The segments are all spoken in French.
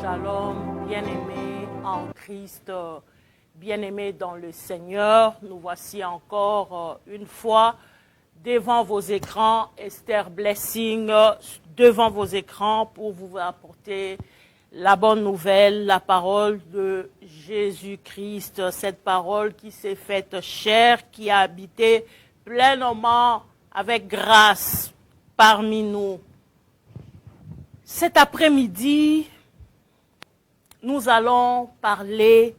Shalom, bien-aimés en Christ, bien-aimés dans le Seigneur. Nous voici encore une fois devant vos écrans, Esther Blessing, devant vos écrans pour vous apporter la bonne nouvelle, la parole de Jésus-Christ, cette parole qui s'est faite chair, qui a habité pleinement avec grâce parmi nous. Cet après-midi, nous allons parler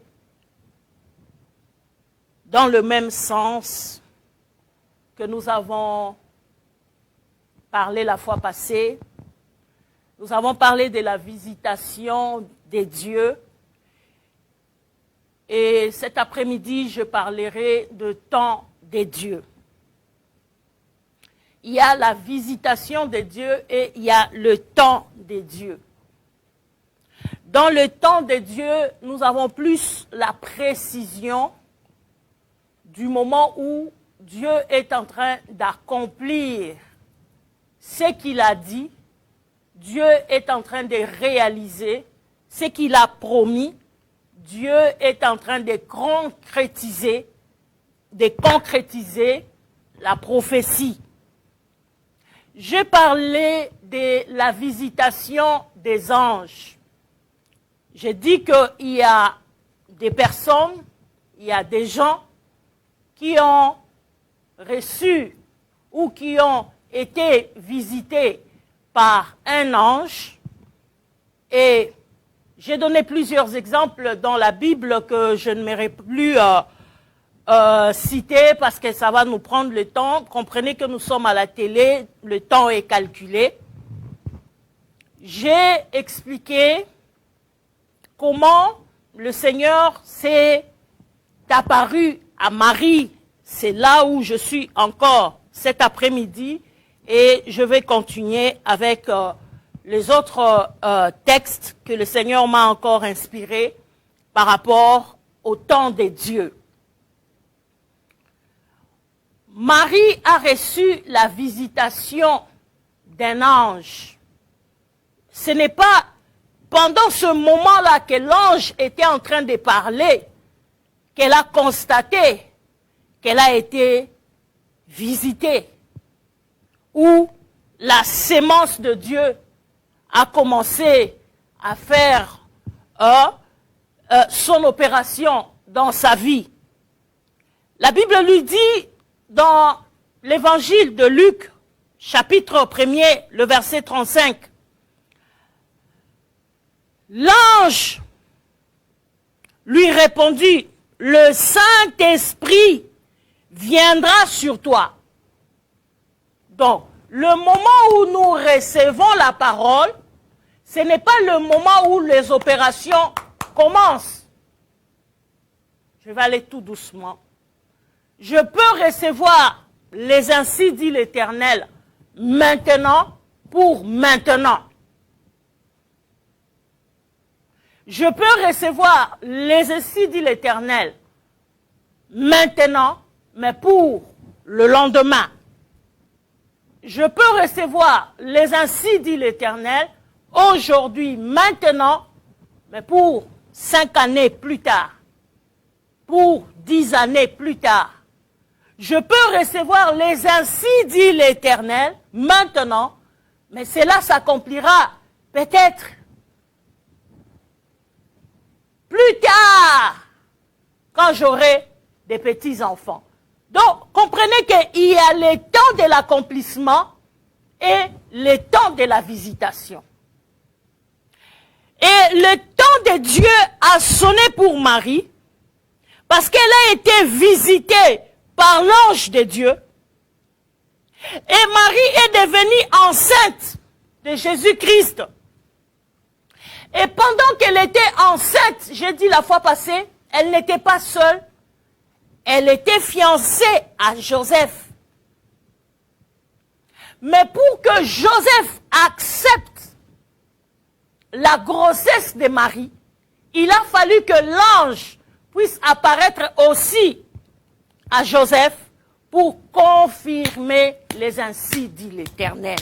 dans le même sens que nous avons parlé la fois passée. Nous avons parlé de la visitation des dieux. Et cet après-midi, je parlerai de temps des dieux. Il y a la visitation des dieux et il y a le temps des dieux. Dans le temps des dieux, nous avons plus la précision du moment où Dieu est en train d'accomplir ce qu'il a dit. Dieu est en train de réaliser ce qu'il a promis. Dieu est en train de concrétiser la prophétie. Je parlais de la visitation des anges. J'ai dit qu'il y a des personnes, il y a des gens qui ont reçu ou qui ont été visités par un ange. Et j'ai donné plusieurs exemples dans la Bible que je ne m'aurais plus citer parce que ça va nous prendre le temps. Comprenez que nous sommes à la télé, le temps est calculé. J'ai expliqué comment le Seigneur s'est apparu à Marie. C'est là où je suis encore cet après-midi et je vais continuer avec les autres textes que le Seigneur m'a encore inspirés par rapport au temps des dieux. Marie a reçu la visitation d'un ange. Ce n'est pas pendant ce moment-là que l'ange était en train de parler qu'elle a constaté qu'elle a été visitée, où la sémence de Dieu a commencé à faire son opération dans sa vie. La Bible lui dit dans l'évangile de Luc, chapitre 1er, le verset 35, l'ange lui répondit, le Saint-Esprit viendra sur toi. Donc, le moment où nous recevons la parole, ce n'est pas le moment où les opérations commencent. Je vais aller tout doucement. Je peux recevoir les ainsi dit l'Éternel maintenant pour maintenant. Je peux recevoir les ainsi dit l'Éternel maintenant, mais pour le lendemain. Je peux recevoir les ainsi dit l'Éternel aujourd'hui, maintenant, mais pour 5 années plus tard, pour 10 années plus tard. Je peux recevoir les ainsi dit l'Éternel maintenant, mais cela s'accomplira peut-être plus tard, quand j'aurai des petits-enfants. Donc, comprenez qu'il y a le temps de l'accomplissement et le temps de la visitation. Et le temps de Dieu a sonné pour Marie, parce qu'elle a été visitée par l'ange de Dieu. Et Marie est devenue enceinte de Jésus-Christ. Et pendant qu'elle était enceinte, j'ai dit la fois passée, elle n'était pas seule. Elle était fiancée à Joseph. Mais pour que Joseph accepte la grossesse de Marie, il a fallu que l'ange puisse apparaître aussi à Joseph pour confirmer les ainsi dit l'Éternel.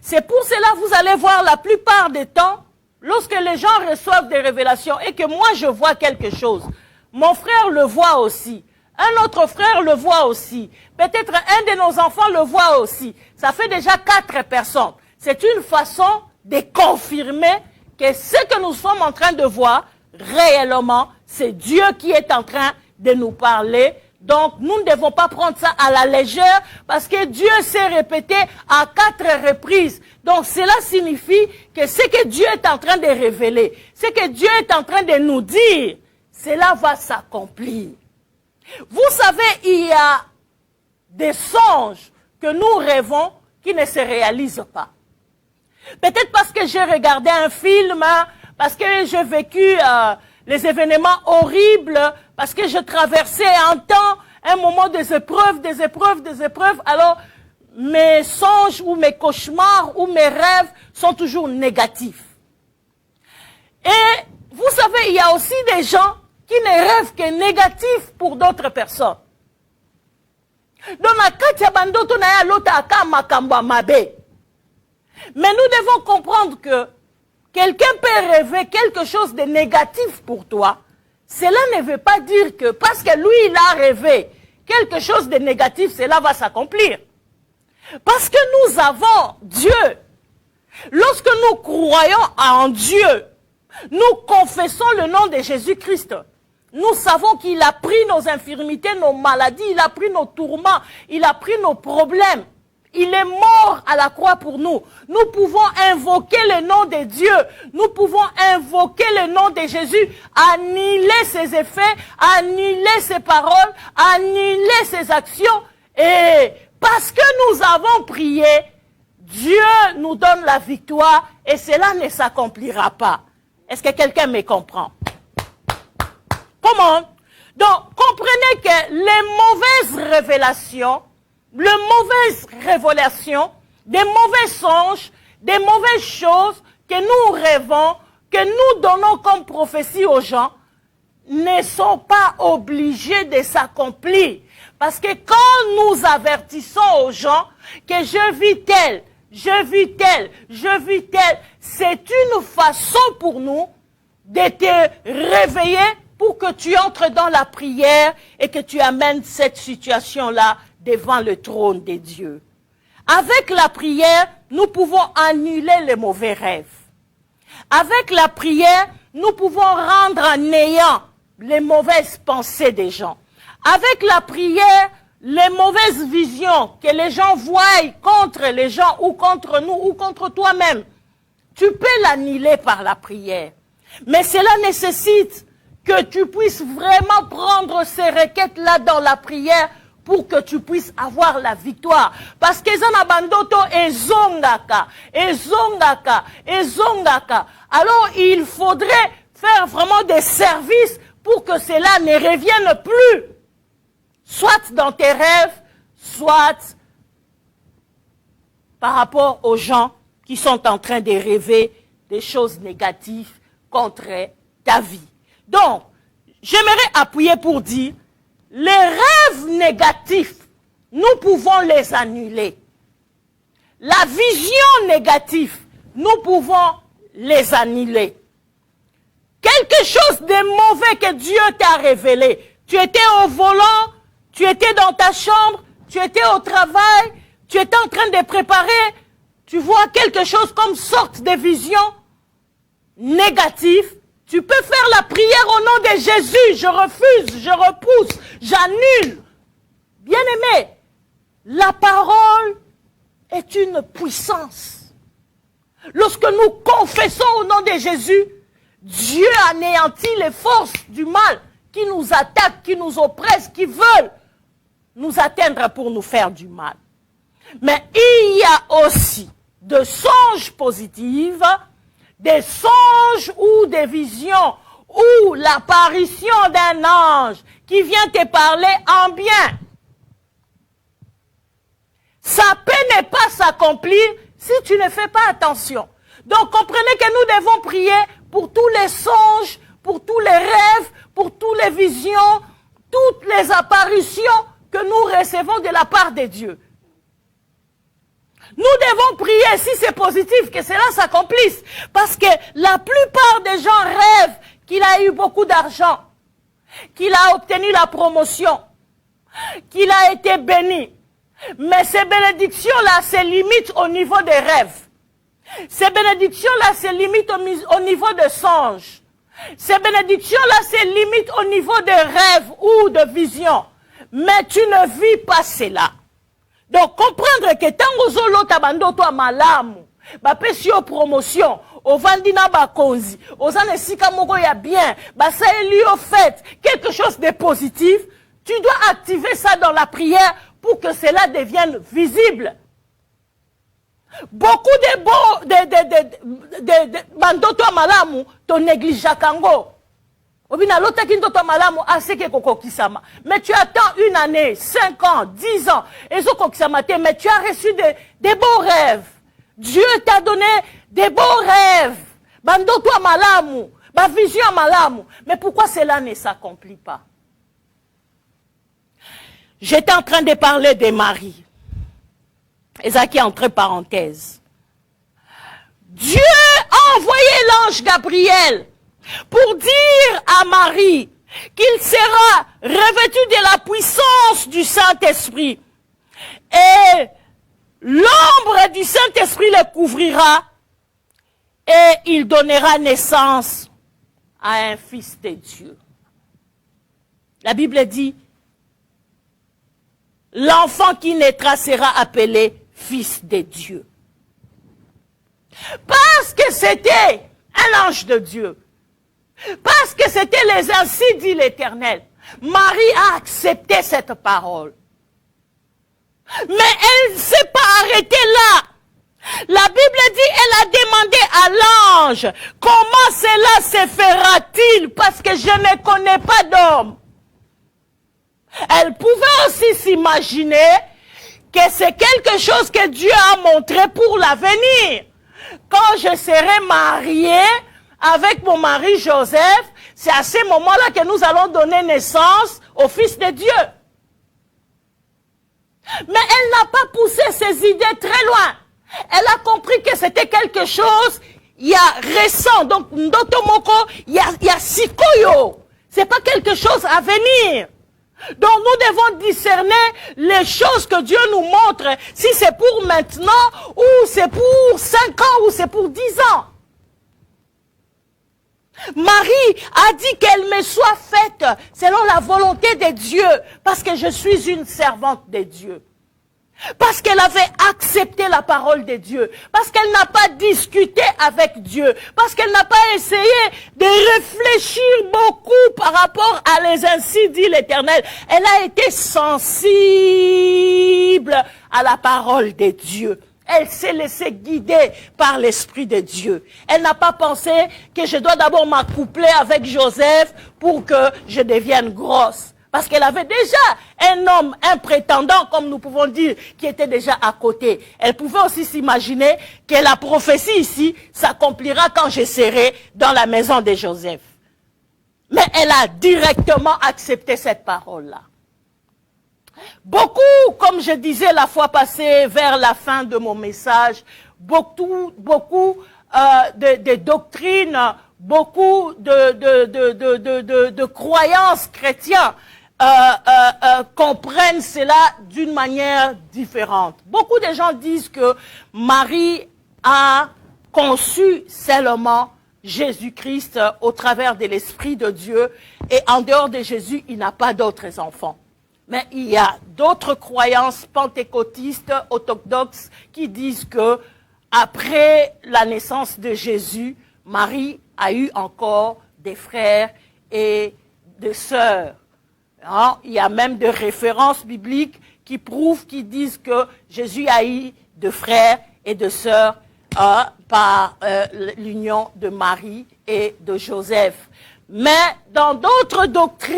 C'est pour cela que vous allez voir la plupart des temps, lorsque les gens reçoivent des révélations et que moi je vois quelque chose, mon frère le voit aussi, un autre frère le voit aussi, peut-être un de nos enfants le voit aussi. Ça fait déjà 4 personnes. C'est une façon de confirmer que ce que nous sommes en train de voir, réellement, c'est Dieu qui est en train de nous parler. Donc, nous ne devons pas prendre ça à la légère parce que Dieu s'est répété à 4 reprises. Donc, cela signifie que ce que Dieu est en train de révéler, ce que Dieu est en train de nous dire, cela va s'accomplir. Vous savez, il y a des songes que nous rêvons qui ne se réalisent pas. Peut-être parce que j'ai regardé un film, parce que j'ai vécu les événements horribles, parce que je traversais un moment des épreuves, alors mes songes ou mes cauchemars ou mes rêves sont toujours négatifs. Et vous savez, il y a aussi des gens qui ne rêvent que négatif pour d'autres personnes. Donc, mais nous devons comprendre que quelqu'un peut rêver quelque chose de négatif pour toi. Cela ne veut pas dire que parce que lui, il a rêvé quelque chose de négatif, cela va s'accomplir. Parce que nous avons Dieu. Lorsque nous croyons en Dieu, nous confessons le nom de Jésus-Christ. Nous savons qu'il a pris nos infirmités, nos maladies, il a pris nos tourments, il a pris nos problèmes. Il est mort à la croix pour nous. Nous pouvons invoquer le nom de Dieu. Nous pouvons invoquer le nom de Jésus, annuler ses effets, annuler ses paroles, annuler ses actions. Et parce que nous avons prié, Dieu nous donne la victoire et cela ne s'accomplira pas. Est-ce que quelqu'un me comprend? Comment? Donc, comprenez que les mauvaises révélations, des mauvais songes, des mauvaises choses que nous rêvons, que nous donnons comme prophétie aux gens, ne sont pas obligés de s'accomplir. Parce que quand nous avertissons aux gens que je vis tel, c'est une façon pour nous de te réveiller pour que tu entres dans la prière et que tu amènes cette situation-là devant le trône de Dieu. Avec la prière, nous pouvons annuler les mauvais rêves. Avec la prière, nous pouvons rendre en néant les mauvaises pensées des gens. Avec la prière, les mauvaises visions que les gens voient contre les gens ou contre nous ou contre toi-même, tu peux l'annuler par la prière. Mais cela nécessite que tu puisses vraiment prendre ces requêtes-là dans la prière pour que tu puisses avoir la victoire. Parce que Zanabandoto est zongaka. Alors il faudrait faire vraiment des services pour que cela ne revienne plus. Soit dans tes rêves, soit par rapport aux gens qui sont en train de rêver des choses négatives contre ta vie. Donc, j'aimerais appuyer pour dire, les rêves négatifs, nous pouvons les annuler. La vision négative, nous pouvons les annuler. Quelque chose de mauvais que Dieu t'a révélé. Tu étais au volant, tu étais dans ta chambre, tu étais au travail, tu étais en train de préparer, tu vois quelque chose comme sorte de vision négative. Tu peux faire la prière au nom de Jésus. Je refuse, je repousse, j'annule. Bien-aimé, la parole est une puissance. Lorsque nous confessons au nom de Jésus, Dieu anéantit les forces du mal qui nous attaquent, qui nous oppressent, qui veulent nous atteindre pour nous faire du mal. Mais il y a aussi de songes positifs, des songes ou des visions, ou l'apparition d'un ange qui vient te parler en bien. Ça peut ne pas s'accomplir si tu ne fais pas attention. Donc comprenez que nous devons prier pour tous les songes, pour tous les rêves, pour toutes les visions, toutes les apparitions que nous recevons de la part de Dieu. Nous devons prier, si c'est positif, que cela s'accomplisse. Parce que la plupart des gens rêvent qu'il a eu beaucoup d'argent, qu'il a obtenu la promotion, qu'il a été béni. Mais ces bénédictions-là se limitent au niveau des rêves. Ces bénédictions-là se limitent au niveau de songes. Ces bénédictions-là se limitent au niveau des rêves ou de visions. Mais tu ne vis pas cela. Donc, comprendre que tango zolo tabando to malamu, ba pesi o promotion, o vandina ba konzi, o zane sika moko ya bien, ba sa eli au fait, quelque chose de positif, tu dois activer ça dans la prière pour que cela devienne visible. Beaucoup de bando to malamu, to néglige kango. Mais tu attends une année, 5 ans, 10 ans, mais tu as reçu des beaux rêves. Dieu t'a donné des beaux rêves. Mais pourquoi cela ne s'accomplit pas? J'étais en train de parler de Marie. Et ça qui est entre parenthèses. Dieu a envoyé l'ange Gabriel pour dire à Marie qu'il sera revêtu de la puissance du Saint-Esprit. Et l'ombre du Saint-Esprit le couvrira et il donnera naissance à un fils de Dieu. La Bible dit, l'enfant qui naîtra sera appelé fils de Dieu. Parce que c'était un ange de Dieu. Parce que c'était les ainsi dit l'Éternel. Marie a accepté cette parole. Mais elle ne s'est pas arrêtée là. La Bible dit, elle a demandé à l'ange, comment cela se fera-t-il? Parce que je ne connais pas d'homme. Elle pouvait aussi s'imaginer que c'est quelque chose que Dieu a montré pour l'avenir. Quand je serai mariée avec mon mari Joseph, c'est à ce moment-là que nous allons donner naissance au Fils de Dieu. Mais elle n'a pas poussé ses idées très loin. Elle a compris que c'était quelque chose, il y a récent, donc Ndotomoko, il y a Sikoyo. C'est pas quelque chose à venir. Donc nous devons discerner les choses que Dieu nous montre, si c'est pour maintenant, ou c'est pour 5 ans, ou c'est pour 10 ans. Marie a dit qu'elle me soit faite selon la volonté de Dieu, parce que je suis une servante de Dieu. Parce qu'elle avait accepté la parole de Dieu, parce qu'elle n'a pas discuté avec Dieu, parce qu'elle n'a pas essayé de réfléchir beaucoup par rapport à les ainsi dit l'Éternel. Elle a été sensible à la parole de Dieu. Elle s'est laissée guider par l'Esprit de Dieu. Elle n'a pas pensé que je dois d'abord m'accoupler avec Joseph pour que je devienne grosse. Parce qu'elle avait déjà un homme, un prétendant, comme nous pouvons dire, qui était déjà à côté. Elle pouvait aussi s'imaginer que la prophétie ici s'accomplira quand je serai dans la maison de Joseph. Mais elle a directement accepté cette parole-là. Beaucoup, comme je disais la fois passée, vers la fin de mon message, beaucoup de doctrines, beaucoup de croyances chrétiennes comprennent cela d'une manière différente. Beaucoup de gens disent que Marie a conçu seulement Jésus-Christ au travers de l'Esprit de Dieu et en dehors de Jésus, il n'a pas d'autres enfants. Mais il y a d'autres croyances pentecôtistes, orthodoxes qui disent que après la naissance de Jésus, Marie a eu encore des frères et des sœurs. Hein? Il y a même des références bibliques qui prouvent, qui disent que Jésus a eu de frères et de sœurs par l'union de Marie et de Joseph. Mais dans d'autres doctrines,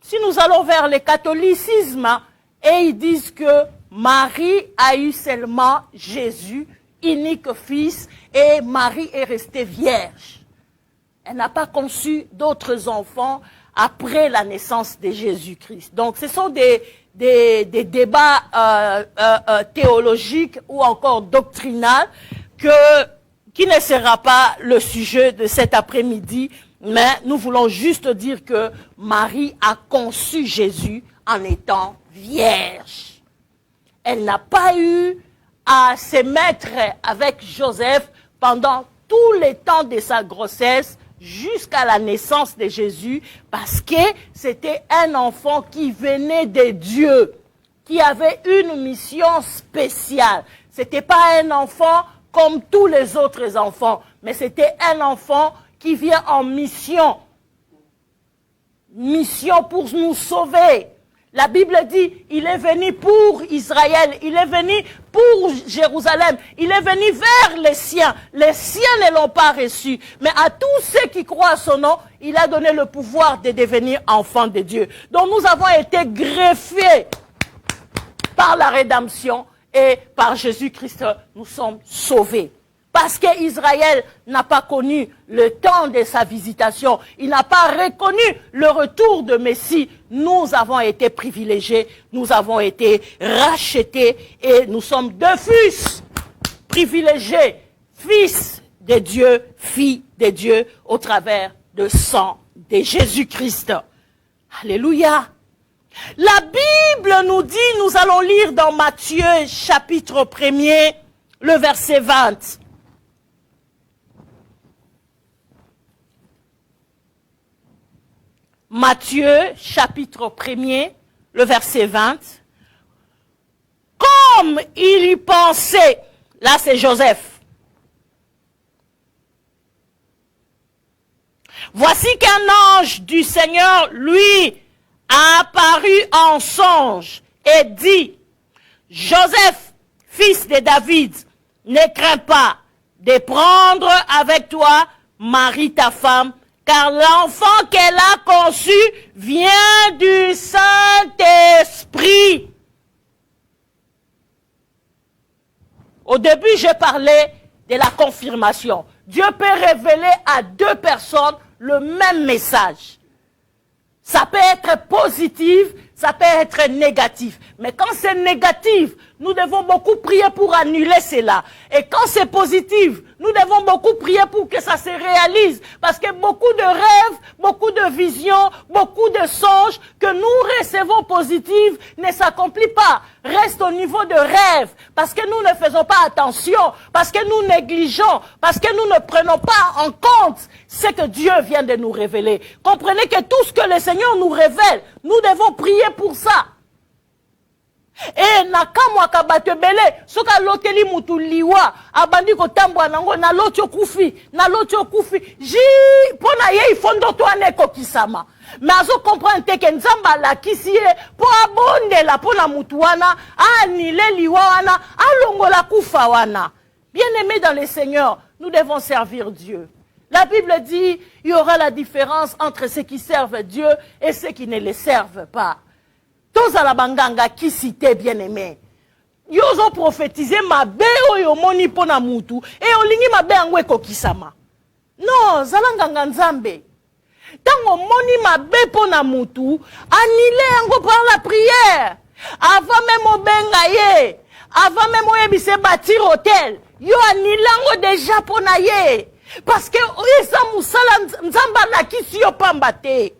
si nous allons vers le catholicisme, et ils disent que Marie a eu seulement Jésus, unique fils, et Marie est restée vierge. Elle n'a pas conçu d'autres enfants après la naissance de Jésus-Christ. Donc ce sont des débats théologiques ou encore doctrinaux qui ne sera pas le sujet de cet après-midi, mais nous voulons juste dire que Marie a conçu Jésus en étant vierge. Elle n'a pas eu à se mettre avec Joseph pendant tout le temps de sa grossesse jusqu'à la naissance de Jésus, parce que c'était un enfant qui venait de Dieu, qui avait une mission spéciale. C'était pas un enfant comme tous les autres enfants, mais c'était un enfant qui vient en mission. Mission pour nous sauver. La Bible dit, il est venu pour Israël, il est venu pour Jérusalem, il est venu vers les siens. Les siens ne l'ont pas reçu, mais à tous ceux qui croient à son nom, il a donné le pouvoir de devenir enfants de Dieu. Donc nous avons été greffés par la rédemption et par Jésus-Christ, nous sommes sauvés. Parce qu'Israël n'a pas connu le temps de sa visitation, il n'a pas reconnu le retour de Messie, nous avons été privilégiés, nous avons été rachetés et nous sommes deux fils privilégiés, fils de Dieu, filles de Dieu au travers de sang de Jésus-Christ. Alléluia. La Bible nous dit, nous allons lire dans Matthieu chapitre 1er, le verset 20. Matthieu, chapitre 1er, le verset 20. Comme il y pensait, là c'est Joseph. Voici qu'un ange du Seigneur, lui, a apparu en songe et dit, Joseph, fils de David, ne crains pas de prendre avec toi Marie ta femme, car l'enfant qu'elle a conçu vient du Saint-Esprit. Au début, j'ai parlé de la confirmation. Dieu peut révéler à deux personnes le même message. Ça peut être positif, ça peut être négatif. Mais quand c'est négatif, nous devons beaucoup prier pour annuler cela. Et quand c'est positif, nous devons beaucoup prier pour que ça se réalise. Parce que beaucoup de rêves, beaucoup de visions, beaucoup de songes que nous recevons positifs ne s'accomplissent pas. Reste au niveau de rêve. Parce que nous ne faisons pas attention. Parce que nous négligeons. Parce que nous ne prenons pas en compte ce que Dieu vient de nous révéler. Comprenez que tout ce que le Seigneur nous révèle, nous devons prier pour ça. Et nakamwa kabate bele soka loteli mutu liwa abandi kotambwa nango na lotyo kufi ji pona ye ifondo to aneko kisama mais azo comprendre que nzamba la kisie po abonde la pona mutu wana anile liwa wana alongola kufa wana. Bien-aimés dans le Seigneur, nous devons servir Dieu. La Bible dit, il y aura la différence entre ceux qui servent Dieu et ceux qui ne le servent pas. Tous à la banganga qui citait bien-aimé. Yozo prophétisé ma be oyo moni pona mutu et olingi ma be angwe kokisama. Non, zalanganga nzambe. Tango moni ma be pona mutu, annulé ango par la prière. Avant même obenga ye, avant même oyebise bâtir hôtel, yo annulé ango déjà pona ye. Parce que oyesa musala nzamba na kisi yo pambate.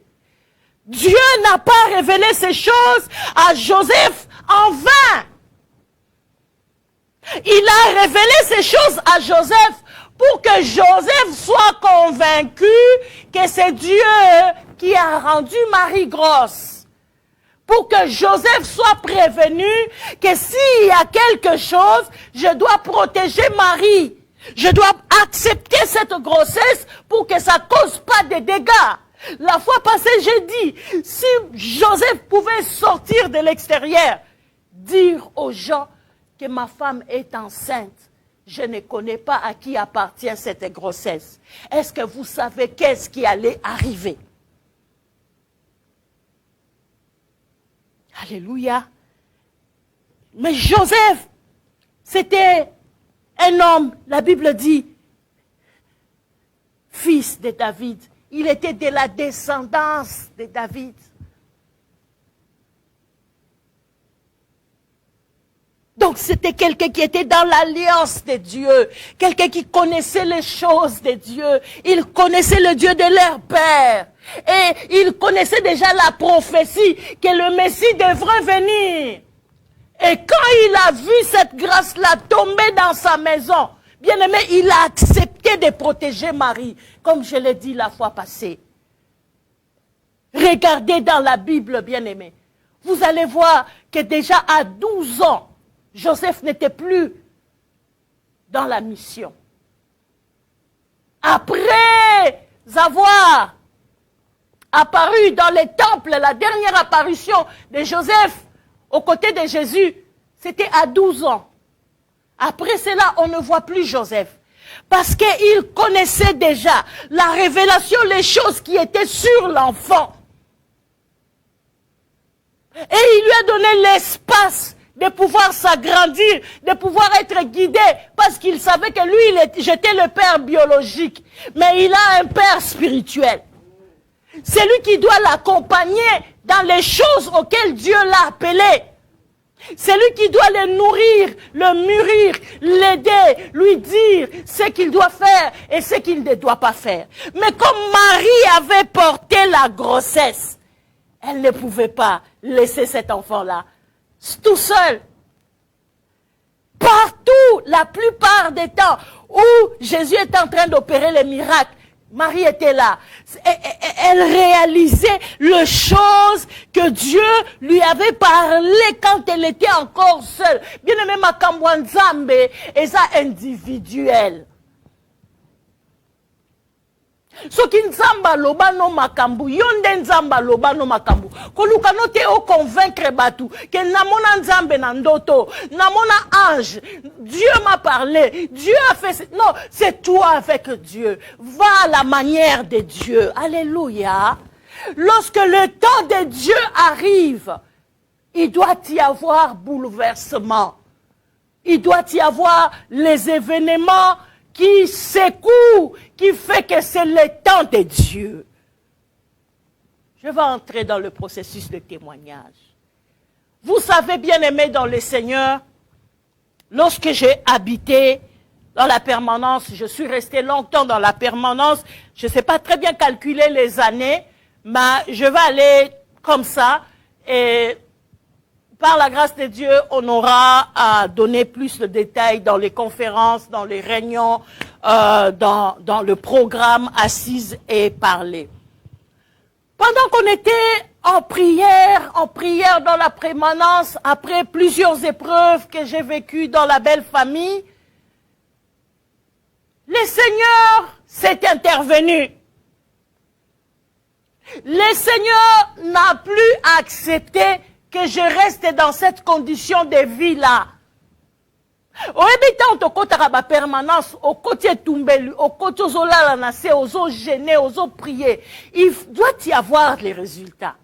Dieu n'a pas révélé ces choses à Joseph en vain. Il a révélé ces choses à Joseph pour que Joseph soit convaincu que c'est Dieu qui a rendu Marie grosse. Pour que Joseph soit prévenu que s'il y a quelque chose, je dois protéger Marie. Je dois accepter cette grossesse pour que ça ne cause pas de dégâts. La fois passée, j'ai dit, si Joseph pouvait sortir de l'extérieur, dire aux gens que ma femme est enceinte, je ne connais pas à qui appartient cette grossesse. Est-ce que vous savez qu'est-ce qui allait arriver? Alléluia. Mais Joseph, c'était un homme, la Bible dit, fils de David. Il était de la descendance de David. Donc c'était quelqu'un qui était dans l'alliance de Dieu, quelqu'un qui connaissait les choses de Dieu. Il connaissait le Dieu de leur père. Et il connaissait déjà la prophétie que le Messie devrait venir. Et quand il a vu cette grâce-là tomber dans sa maison, bien aimé, il a accepté de protéger Marie, comme je l'ai dit la fois passée. Regardez dans la Bible, bien aimé. Vous allez voir que déjà à 12 ans, Joseph n'était plus dans la mission. Après avoir apparu dans les temples, la dernière apparition de Joseph aux côtés de Jésus, c'était à 12 ans. Après cela, on ne voit plus Joseph. Parce qu'il connaissait déjà la révélation, les choses qui étaient sur l'enfant. Et il lui a donné l'espace de pouvoir s'agrandir, de pouvoir être guidé, parce qu'il savait que lui, j'étais le père biologique, mais il a un père spirituel. C'est lui qui doit l'accompagner dans les choses auxquelles Dieu l'a appelé. C'est lui qui doit le nourrir, le mûrir, l'aider, lui dire ce qu'il doit faire et ce qu'il ne doit pas faire. Mais comme Marie avait porté la grossesse, elle ne pouvait pas laisser cet enfant-là tout seul. Partout, la plupart des temps où Jésus est en train d'opérer les miracles, Marie était là. Elle réalisait les choses que Dieu lui avait parlé quand elle était encore seule. Bien aimé, makambo nzambe, et ça individuel. Soki nzamba loba no makambu, yonde nzamba loba no makambu. Koluka no te o convaincre batu, que namona nzambe na ndoto, namona ange. Dieu m'a parlé, Dieu a fait, non, c'est toi avec Dieu. Va à la manière de Dieu. Alléluia. Lorsque le temps de Dieu arrive, il doit y avoir bouleversement. Il doit y avoir les événements qui secoue, qui fait que c'est le temps de Dieu. Je vais entrer dans le processus de témoignage. Vous savez, bien aimé dans le Seigneur, lorsque j'ai habité dans la permanence, je suis resté longtemps dans la permanence, je ne sais pas très bien calculer les années, mais je vais aller comme ça et par la grâce de Dieu, on aura à donner plus de détails dans les conférences, dans les réunions, dans le programme Assises et Parler. Pendant qu'on était en prière dans la permanence, après plusieurs épreuves que j'ai vécues dans la belle famille, le Seigneur s'est intervenu. Le Seigneur n'a plus accepté que je reste dans cette condition de vie-là. Au habitant au côté de la permanence, au côté Tumbelu, au côté Zola Nase, aux gêner, aux prier, il doit y avoir les résultats.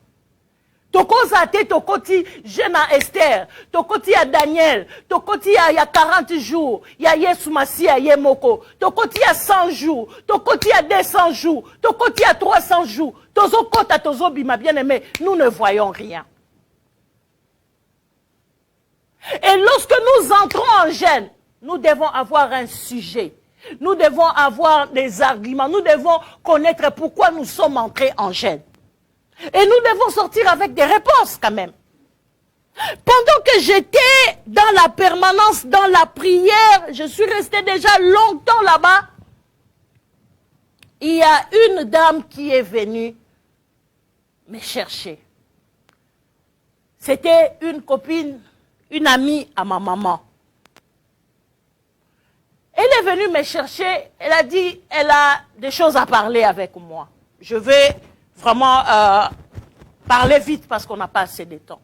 Toko Zate, toko ti jeune à Esther, toko ti à Daniel, toko ti il y a 40 jours, il y a Yesumasi à Yemoko, toko ti à 100 jours, toko ti à 200 jours, toko ti à 300 jours, tozo kota tozo bima bien aimé, nous ne voyons rien. Et lorsque nous entrons en gêne, nous devons avoir un sujet. Nous devons avoir des arguments. Nous devons connaître pourquoi nous sommes entrés en gêne. Et nous devons sortir avec des réponses quand même. Pendant que j'étais dans la permanence, dans la prière, je suis resté déjà longtemps là-bas. Il y a une dame qui est venue me chercher. C'était une copine, une amie à ma maman. Elle est venue me chercher, elle a dit, elle a des choses à parler avec moi. Je vais vraiment parler vite parce qu'on n'a pas assez de temps.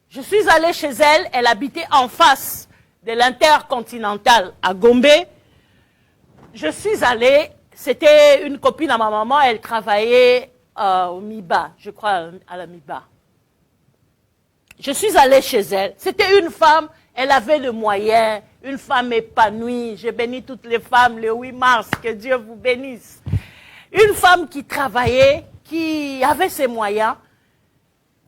Je suis allée chez elle, elle habitait en face de l'Intercontinental à Gombe. Je suis allée, c'était une copine à ma maman, elle travaillait au MIBA, je crois à la MIBA. Je suis allée chez elle. C'était une femme, elle avait le moyen, une femme épanouie. Je bénis toutes les femmes le 8 mars, que Dieu vous bénisse. Une femme qui travaillait, qui avait ses moyens.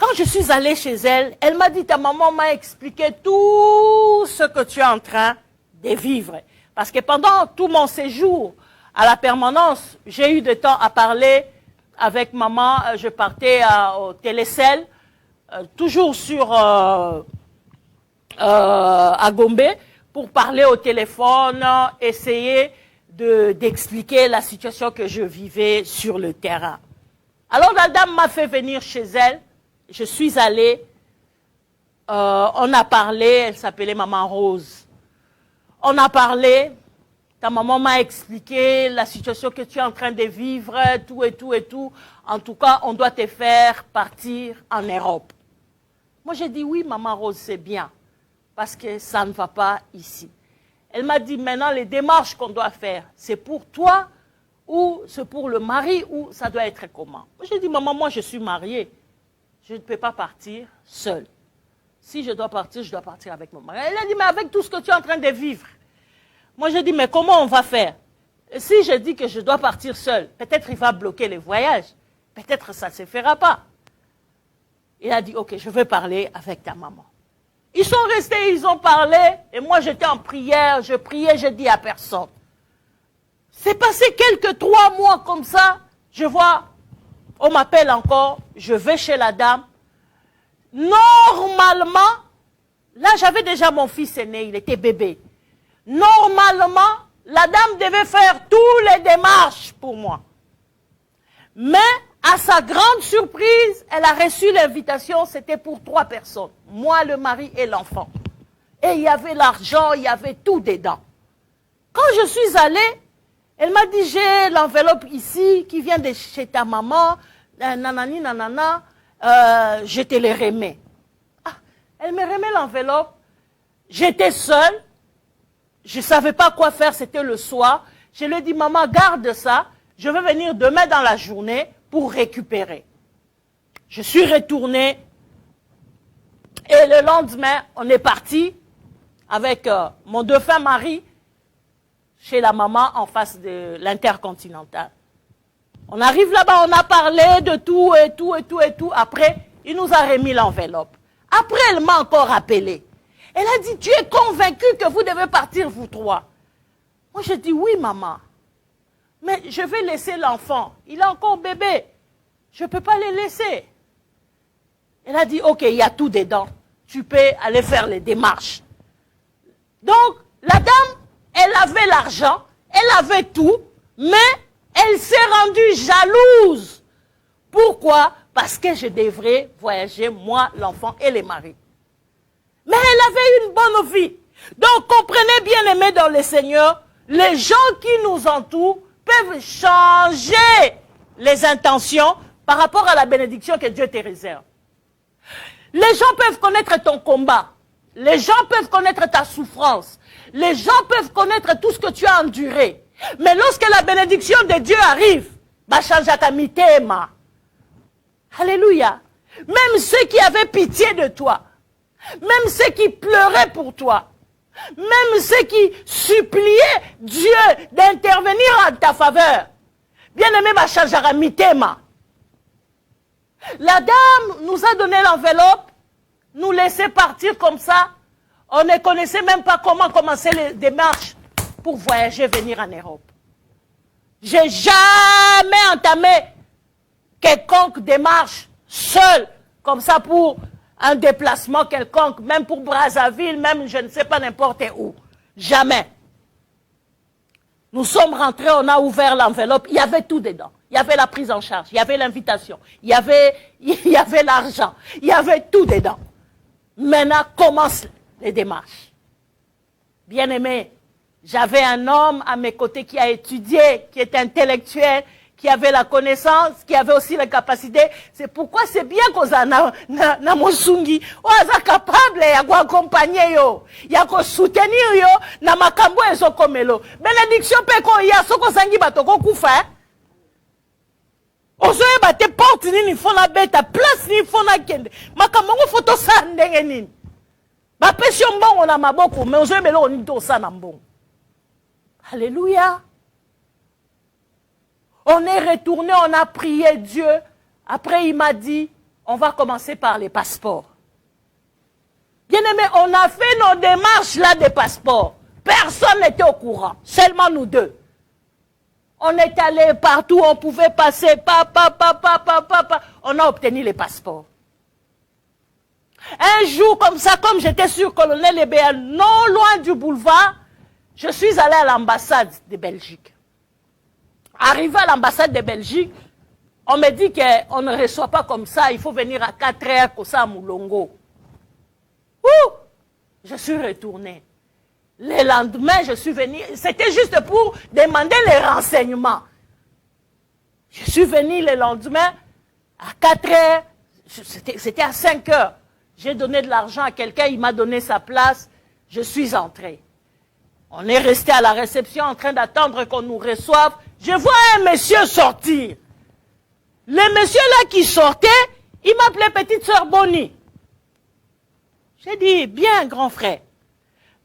Quand je suis allée chez elle, elle m'a dit, ta maman m'a expliqué tout ce que tu es en train de vivre. Parce que pendant tout mon séjour à la permanence, j'ai eu du temps à parler avec maman. Je partais au télécel, toujours à Gombe, pour parler au téléphone, essayer d'expliquer la situation que je vivais sur le terrain. Alors la dame m'a fait venir chez elle. Je suis allée, on a parlé, elle s'appelait Maman Rose. On a parlé, ta maman m'a expliqué la situation que tu es en train de vivre, tout et tout et tout. En tout cas, on doit te faire partir en Europe. Moi, j'ai dit oui, Maman Rose, c'est bien, parce que ça ne va pas ici. Elle m'a dit maintenant, les démarches qu'on doit faire, c'est pour toi ou c'est pour le mari ou ça doit être comment? Moi, j'ai dit, maman, moi, je suis mariée. Je ne peux pas partir seule. Si je dois partir avec mon mari. Elle a dit, mais avec tout ce que tu es en train de vivre. Moi, j'ai dit, mais comment on va faire? Si je dis que je dois partir seule, peut-être il va bloquer les voyages. Peut-être ça ne se fera pas. Il a dit, ok, je vais parler avec ta maman. Ils sont restés, ils ont parlé, et moi j'étais en prière, je priais, je dis à personne. C'est passé quelques 3 mois comme ça, je vois, on m'appelle encore, je vais chez la dame. Normalement, là j'avais déjà mon fils aîné, il était bébé. Normalement, la dame devait faire toutes les démarches pour moi. Mais, à sa grande surprise, elle a reçu l'invitation, c'était pour 3 personnes. Moi, le mari et l'enfant. Et il y avait l'argent, il y avait tout dedans. Quand je suis allée, elle m'a dit, j'ai l'enveloppe ici, qui vient de chez ta maman, nanani, nanana, je te le remets. Ah, elle me remet l'enveloppe. J'étais seule, je ne savais pas quoi faire, c'était le soir. Je lui ai dit, maman, garde ça, je vais venir demain dans la journée pour récupérer. Je suis retournée et le lendemain, on est parti avec mon défunt mari chez la maman en face de l'Intercontinental. On arrive là-bas, on a parlé de tout et tout et tout et tout. Après, il nous a remis l'enveloppe. Après, elle m'a encore appelé. Elle a dit, tu es convaincu que vous devez partir, vous 3? Moi, j'ai dit, oui, maman. Mais je vais laisser l'enfant. Il est encore bébé. Je ne peux pas le laisser. Elle a dit, ok, il y a tout dedans. Tu peux aller faire les démarches. Donc, la dame, elle avait l'argent, elle avait tout, mais elle s'est rendue jalouse. Pourquoi? Parce que je devrais voyager, moi, l'enfant et les maris. Mais elle avait une bonne vie. Donc, comprenez bien, aimés dans le Seigneur, les gens qui nous entourent peuvent changer les intentions par rapport à la bénédiction que Dieu te réserve. Les gens peuvent connaître ton combat. Les gens peuvent connaître ta souffrance. Les gens peuvent connaître tout ce que tu as enduré. Mais lorsque la bénédiction de Dieu arrive, alléluia. Même ceux qui avaient pitié de toi, même ceux qui pleuraient pour toi, même ceux qui suppliaient Dieu d'intervenir en ta faveur, bien-aimé, la dame nous a donné l'enveloppe, nous laissait partir comme ça. On ne connaissait même pas comment commencer les démarches pour voyager, venir en Europe. J'ai jamais entamé quelconque démarche seule, comme ça pour un déplacement quelconque, même pour Brazzaville, même je ne sais pas n'importe où. Jamais. Nous sommes rentrés, on a ouvert l'enveloppe, il y avait tout dedans. Il y avait la prise en charge, il y avait l'invitation, il y avait l'argent, il y avait tout dedans. Maintenant, commencent les démarches. Bien-aimé, j'avais un homme à mes côtés qui a étudié, qui est intellectuel, qui avait la connaissance, qui avait aussi la capacité. C'est pourquoi c'est bien qu'on a na mosungi. On est capable d'accompagner yo, ya ko soutenir yo na makambo ezokomelo. Bénédiction pe ko ya soko sangi batoko kufa. Ozoye bate porte nini fona beta place ni fona kende. Makambo ngo photo sa ndenge nini. Ba pesi mbongo na maboko mais ozoye belo ni to sa na mbongo. Alléluia. On est retourné, on a prié Dieu. Après, il m'a dit, On va commencer par les passeports. Bien-aimés, on a fait nos démarches là des passeports. Personne n'était au courant, seulement nous deux. On est allé partout, on pouvait passer, on a obtenu les passeports. Un jour comme ça, comme j'étais sur Colonel Ebéa, non loin du boulevard, je suis allé à l'ambassade de Belgique. Arrivé à l'ambassade de Belgique, on me dit qu'on ne reçoit pas comme ça, il faut venir à 4 heures, comme ça à Moulongo. Ouh! Je suis retourné. Le lendemain, je suis venu, c'était juste pour demander les renseignements. Je suis venu le lendemain, à 4 heures, c'était à 5 heures. J'ai donné de l'argent à quelqu'un, il m'a donné sa place, je suis entré. On est resté à la réception en train d'attendre qu'on nous reçoive. Je vois un monsieur sortir. Le monsieur là qui sortait, il m'appelait petite sœur Bonnie. J'ai dit, bien grand frère,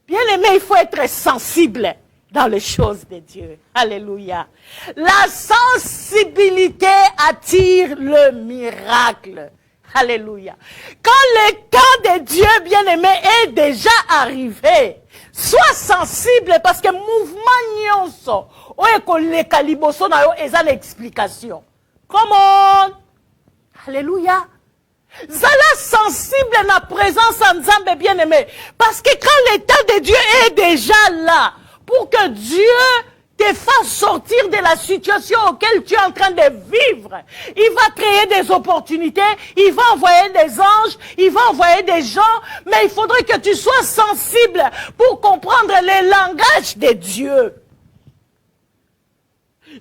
bien aimé, il faut être sensible dans les choses de Dieu. Alléluia. La sensibilité attire le miracle. Alléluia. Quand le temps de Dieu, bien-aimé, est déjà arrivé, sois sensible parce que mouvement nyonso, les caliboso na yo eza l'explication. Come on. Alléluia. Zala sensible na présence en Nzambe, bien-aimé. Parce que quand le temps de Dieu est déjà là, pour que Dieu te fasse sortir de la situation auquel tu es en train de vivre, il va créer des opportunités, il va envoyer des anges, il va envoyer des gens, mais il faudrait que tu sois sensible pour comprendre le langage de Dieu.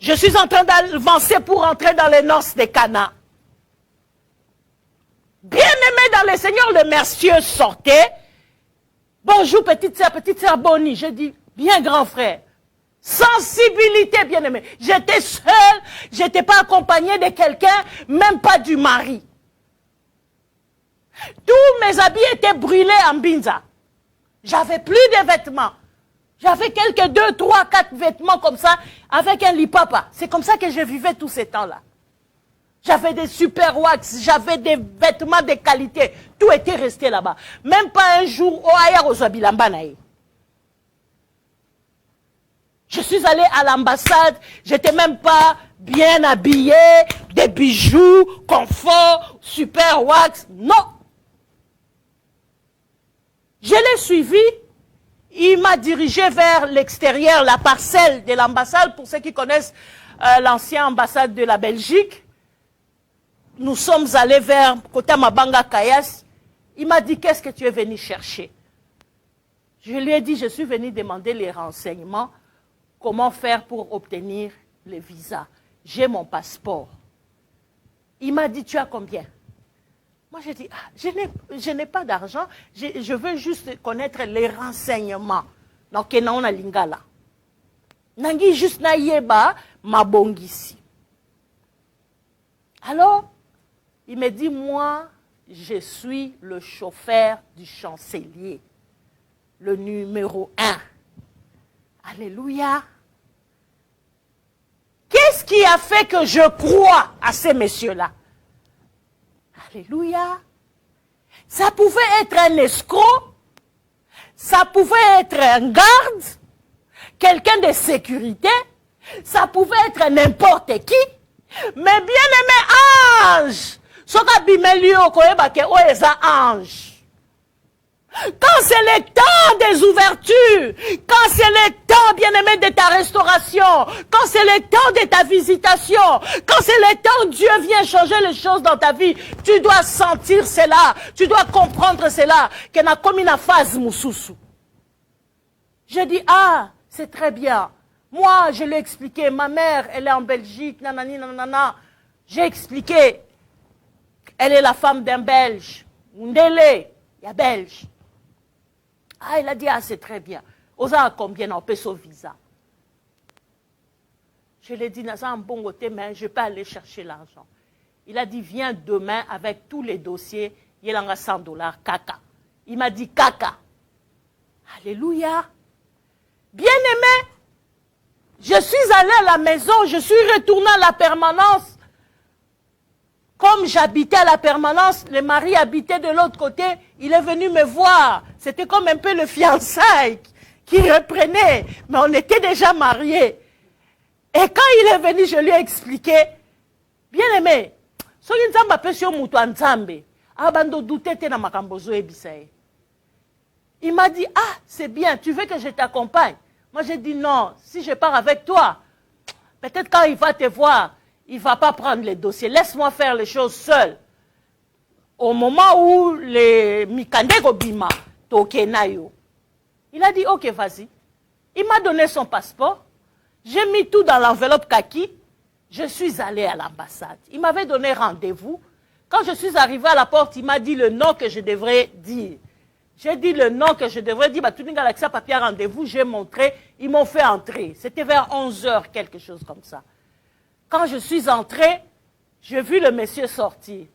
Je suis en train d'avancer pour entrer dans les noces de Cana. Bien-aimé dans le Seigneur, le mercier sortait. Bonjour petite sœur Bonnie. Je dis, bien grand frère. Sensibilité, bien-aimé. J'étais seule, j'étais pas accompagnée de quelqu'un, même pas du mari. Tous mes habits étaient brûlés en Binza. J'avais plus de vêtements. J'avais quelques 2, 3, 4 vêtements comme ça, avec un lipapa. C'est comme ça que je vivais tous ces temps-là. J'avais des super wax, j'avais des vêtements de qualité. Tout était resté là-bas. Même pas un jour, je suis allé à l'ambassade, j'étais même pas bien habillé, des bijoux, confort, super wax. Non. Je l'ai suivi. Il m'a dirigé vers l'extérieur, la parcelle de l'ambassade, pour ceux qui connaissent l'ancienne ambassade de la Belgique. Nous sommes allés vers Kota Mabanga Kayas. Il m'a dit, qu'est-ce que tu es venu chercher? Je lui ai dit, je suis venu demander les renseignements, comment faire pour obtenir le visa. J'ai mon passeport. Il m'a dit, tu as combien? Moi, j'ai dit, je n'ai pas d'argent, je veux juste connaître les renseignements. Donc, on a lingala. Nangi juste na yeba mabongisi. Alors, il me dit, moi, je suis le chauffeur du chancelier, le numéro 1. Alléluia. Qu'est-ce qui a fait que je crois à ces messieurs-là? Alléluia. Ça pouvait être un escroc, ça pouvait être un garde, quelqu'un de sécurité, ça pouvait être n'importe qui, mais bien-aimé ange, ange. Quand c'est le temps des ouvertures, quand c'est le temps, bien-aimé, de ta restauration, quand c'est le temps de ta visitation, quand c'est le temps où Dieu vient changer les choses dans ta vie, tu dois sentir cela, tu dois comprendre cela, qu'il y a comme une phase moussousou. Je dis, ah, c'est très bien. Moi, je l'ai expliqué, ma mère, elle est en Belgique, nanani, nanana. J'ai expliqué, elle est la femme d'un Belge, Ndele, il y a Belge. Ah, il a dit, ah, c'est très bien. Osa combien on paie son visa? Je lui ai dit, Nasa, un bon côté, mais je peux aller chercher l'argent. Il a dit, viens demain avec tous les dossiers, il y a $100, caca. Il m'a dit, caca. Alléluia. Bien-aimé, je suis allé à la maison, je suis retourné à la permanence. comme j'habitais à la permanence, le mari habitait de l'autre côté, il est venu me voir. C'était comme un peu le fiançailles qui reprenait, mais on était déjà mariés. Et quand il est venu, je lui ai expliqué, bien aimé, il m'a dit, ah, c'est bien, tu veux que je t'accompagne? Moi, j'ai dit non, si je pars avec toi, peut-être quand il va te voir, il ne va pas prendre les dossiers. Laisse-moi faire les choses seul. Au moment où les Mikandego Bima, Tokenayo, il a dit, ok, vas-y. Il m'a donné son passeport. J'ai mis tout dans l'enveloppe kaki. Je suis allé à l'ambassade. Il m'avait donné rendez-vous. Quand je suis arrivé à la porte, il m'a dit le nom que je devrais dire. J'ai dit le nom que je devrais dire. Tout le monde a accès à papier rendez-vous. J'ai montré. Ils m'ont fait entrer. C'était vers 11 h, quelque chose comme ça. Quand je suis entré, j'ai vu le monsieur sortir.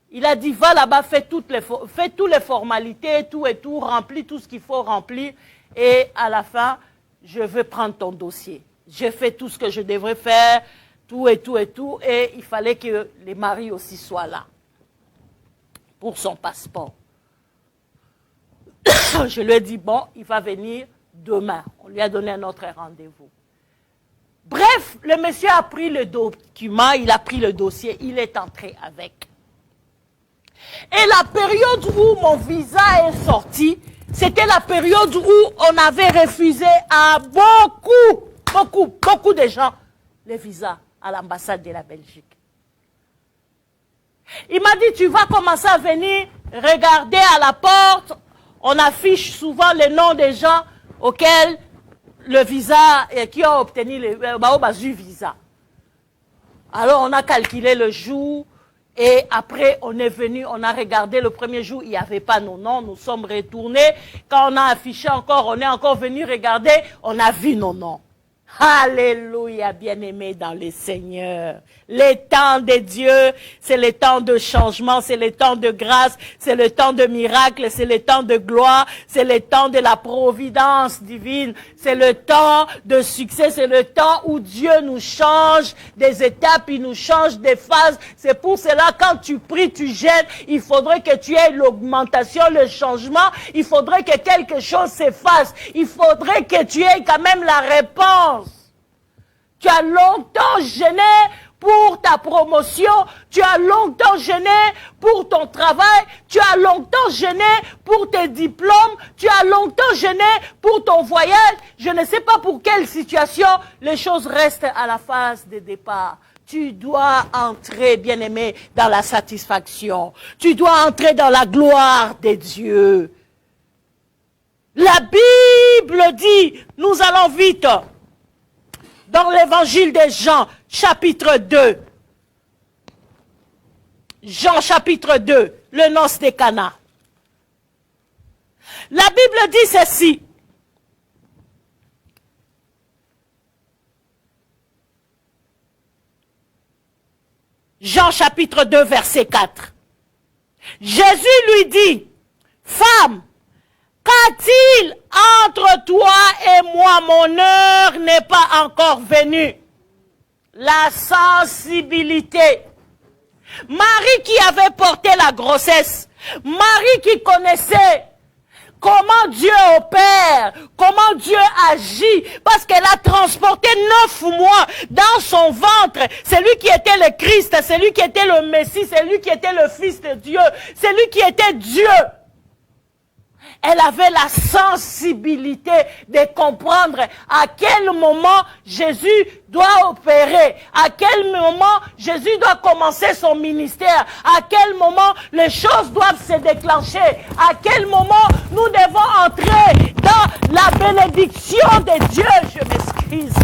Il a dit, va là-bas, fais toutes les formalités, tout et tout, remplis tout ce qu'il faut remplir. Et à la fin, je vais prendre ton dossier. J'ai fait tout ce que je devrais faire, tout et tout et tout. Et il fallait que les maris aussi soient là pour son passeport. Je lui ai dit, bon, il va venir demain. On lui a donné un autre rendez-vous. Bref, le monsieur a pris le document, il a pris le dossier, il est entré avec. Et la période où mon visa est sorti, c'était la période où on avait refusé à beaucoup de gens les visas à l'ambassade de la Belgique. Il m'a dit, tu vas commencer à venir regarder à la porte. On affiche souvent les noms des gens auxquels le visa, qui ont obtenu le visa. Alors on a calculé le jour et après on est venu, on a regardé le premier jour, il n'y avait pas nos noms, nous sommes retournés. Quand on a affiché encore, on est encore venu regarder, on a vu nos noms. Alléluia, bien-aimés dans le Seigneur. Les temps de Dieu, c'est le temps de changement, c'est le temps de grâce, c'est le temps de miracle, c'est le temps de gloire, c'est le temps de la providence divine, c'est le temps de succès, c'est le temps où Dieu nous change des étapes, il nous change des phases. C'est pour cela, quand tu pries, tu gênes, il faudrait que tu aies l'augmentation, le changement, il faudrait que quelque chose s'efface, il faudrait que tu aies quand même la réponse. Tu as longtemps gêné pour ta promotion, tu as longtemps gêné pour ton travail, tu as longtemps gêné pour tes diplômes, tu as longtemps gêné pour ton voyage. Je ne sais pas pour quelle situation les choses restent à la phase de départ. Tu dois entrer, bien-aimé, dans la satisfaction. Tu dois entrer dans la gloire de Dieu. La Bible dit, nous allons vite. Dans l'évangile de Jean, chapitre 2. Jean, chapitre 2, le noce de Cana. La Bible dit ceci. Jean, chapitre 2, verset 4. Jésus lui dit, femme, qu'a-t-il entre toi et moi? Mon heure n'est pas encore venue. La sensibilité. Marie qui avait porté la grossesse, Marie qui connaissait comment Dieu opère, comment Dieu agit, parce qu'elle a transporté 9 mois dans son ventre. C'est lui qui était le Christ, c'est lui qui était le Messie, c'est lui qui était le Fils de Dieu, c'est lui qui était Dieu. Elle avait la sensibilité de comprendre à quel moment Jésus doit opérer, à quel moment Jésus doit commencer son ministère, à quel moment les choses doivent se déclencher, à quel moment nous devons entrer dans la bénédiction de Dieu. Je m'excuse,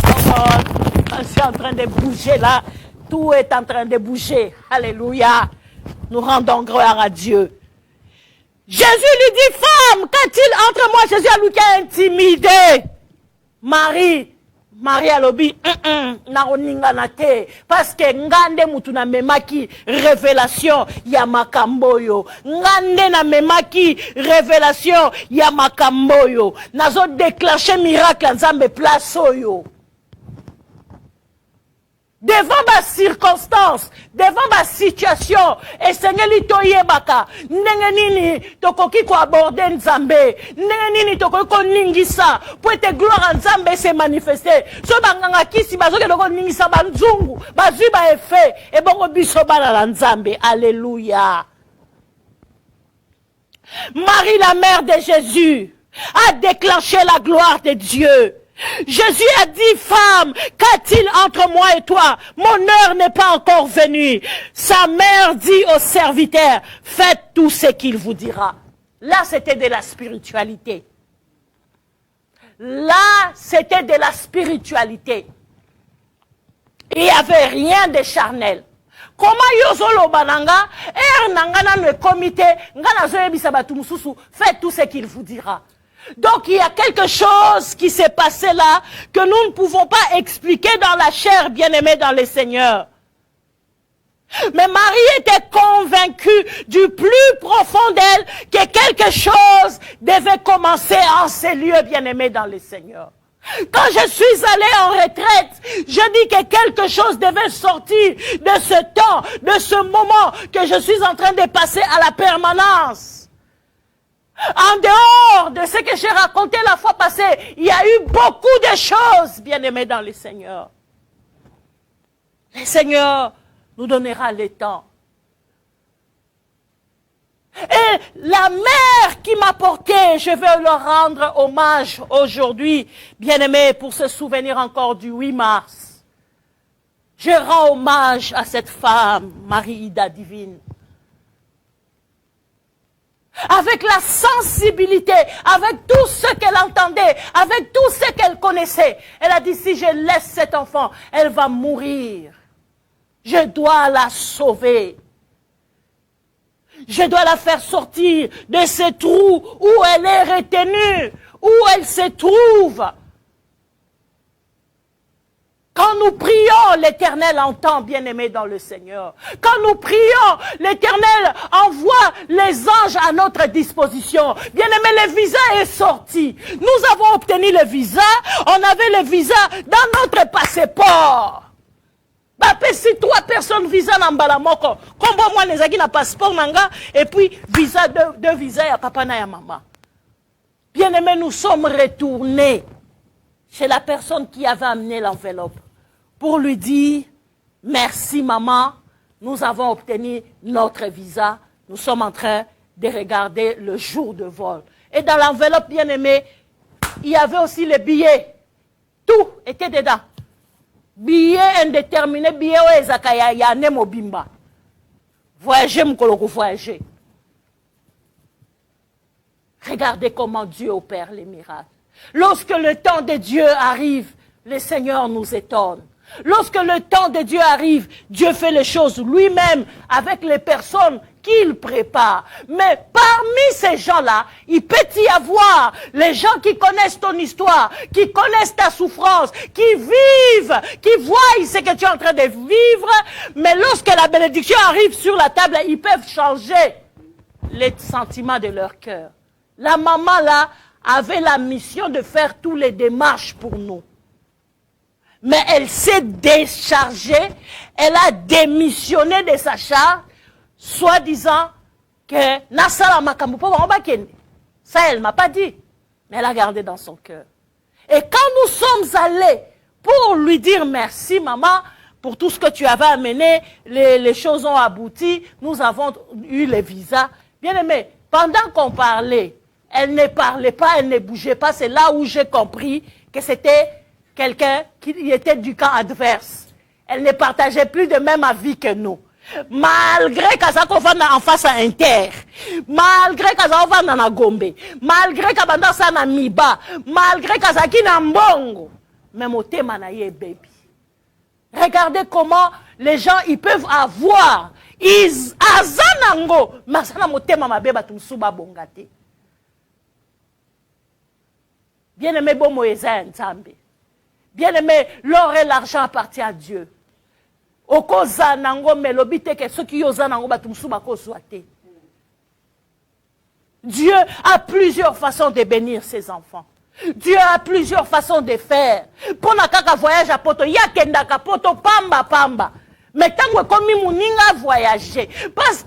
je suis en train de bouger là, tout est en train de bouger. Alléluia, nous rendons gloire à Dieu. Jésus lui dit, femme, qu'a-t-il entre moi? Jésus a lui qui a intimidé. Marie a lobi, naoninga na te. Parce que ngande mutu na memaki révélation ya makamboyo. Ngande na memaki révélation ya makamboyo. Nazo déclencher miracle nzambe place oyo. devant ma circonstance, devant ma situation, et Seigneur toyebaka, ndenge nini tokoki ko aborder Nzambe, ndenge nini tokoki ko ningisa, pour te gloire Nzambe se manifester. So banganga kisi bazoke doko ningisa banzungu, bazui ba effet, et bongo biso bana la Nzambe. Alléluia. Marie, la mère de Jésus, a déclenché la gloire de Dieu. Jésus a dit, femme, qu'a-t-il entre moi et toi? Mon heure n'est pas encore venue. Sa mère dit au serviteur, faites tout ce qu'il vous dira. Là, c'était de la spiritualité. Là, c'était de la spiritualité. Il n'y avait rien de charnel. Comment yozolo bananga, nangana le comité, ngana zoyebisa batu mususu, faites tout ce qu'il vous dira. Donc il y a quelque chose qui s'est passé là que nous ne pouvons pas expliquer dans la chair, bien-aimée dans le Seigneur. Mais Marie était convaincue du plus profond d'elle que quelque chose devait commencer en ces lieux, bien-aimés dans le Seigneur. Quand je suis allée en retraite, je dis que quelque chose devait sortir de ce temps, de ce moment que je suis en train de passer à la permanence. En dehors de ce que j'ai raconté la fois passée, il y a eu beaucoup de choses, bien-aimés dans le Seigneur. Le Seigneur nous donnera le temps. Et la mère qui m'a porté, je vais leur rendre hommage aujourd'hui, bien-aimés, pour se souvenir encore du 8 mars. Je rends hommage à cette femme, Marie-Ida Divine. Avec la sensibilité, avec tout ce qu'elle entendait, avec tout ce qu'elle connaissait. Elle a dit, si je laisse cet enfant, elle va mourir. Je dois la sauver. Je dois la faire sortir de ce trou où elle est retenue, où elle se trouve. Quand nous prions, l'Éternel entend, bien-aimé dans le Seigneur. Quand nous prions, l'Éternel envoie les anges à notre disposition. Bien-aimé, le visa est sorti. Nous avons obtenu le visa. On avait le visa dans notre passeport. Si 3 personnes visa dans Balamoko, comme moi, les agis na passeport nanga, et puis visa, deux visas à papa na ya maman. Bien-aimé, nous sommes retournés chez la personne qui avait amené l'enveloppe pour lui dire, merci maman, nous avons obtenu notre visa, nous sommes en train de regarder le jour de vol. Et dans l'enveloppe, bien-aimé, il y avait aussi les billets. Tout était dedans. Billets indéterminés, billets où ezakaya ya nemo bimba. Voyager mkoloko voyager. Regardez comment Dieu opère les miracles. Lorsque le temps de Dieu arrive, le Seigneur nous étonne. Lorsque le temps de Dieu arrive, Dieu fait les choses lui-même avec les personnes qu'il prépare. Mais parmi ces gens-là, il peut y avoir les gens qui connaissent ton histoire, qui connaissent ta souffrance, qui vivent, qui voient ce que tu es en train de vivre. Mais lorsque la bénédiction arrive sur la table, ils peuvent changer les sentiments de leur cœur. La maman là avait la mission de faire toutes les démarches pour nous. Mais elle s'est déchargée, elle a démissionné de sa charge, soi-disant que Nassala Makambu, ça elle m'a pas dit, mais elle a gardé dans son cœur. Et quand nous sommes allés pour lui dire merci maman, pour tout ce que tu avais amené, les choses ont abouti, nous avons eu les visas. Bien aimé, pendant qu'on parlait, elle ne parlait pas, elle ne bougeait pas, c'est là où j'ai compris que c'était quelqu'un qui était du camp adverse. Elle ne partageait plus de même avis que nous. Malgré qu'elle va en face à Inter, malgré qu'elle va en Gombe, malgré qu'elle va en Miba, malgré qu'elle va en Mbongo, même au thème baby. Regardez comment les gens ils peuvent avoir ils azanango masana motema mabeba tumsuba bongate. Bien-aimé bon Moïse Nzambe. Bien-aimé, l'or et l'argent appartient à Dieu. Okoza nango melobite que ceux qui osent nango batumsuba ko soate. Dieu a plusieurs façons de bénir ses enfants. Dieu a plusieurs façons de faire. Pour un voyage à poto, il y a kendaka poto pamba pamba. Mais tant que comme mouninga voyager, parce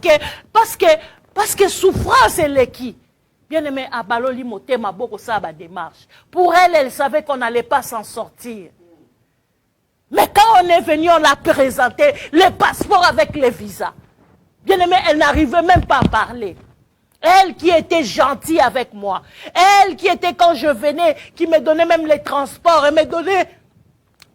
que souffrance est l'équipe. Bien aimé, Abaloli Motema Boko Saba démarche. Pour elle, elle savait qu'on n'allait pas s'en sortir. Mais quand on est venu, on l'a présenté, les passeports avec les visas. Bien aimé, elle n'arrivait même pas à parler. Elle qui était gentille avec moi. Elle qui était quand je venais, qui me donnait même les transports et me donnait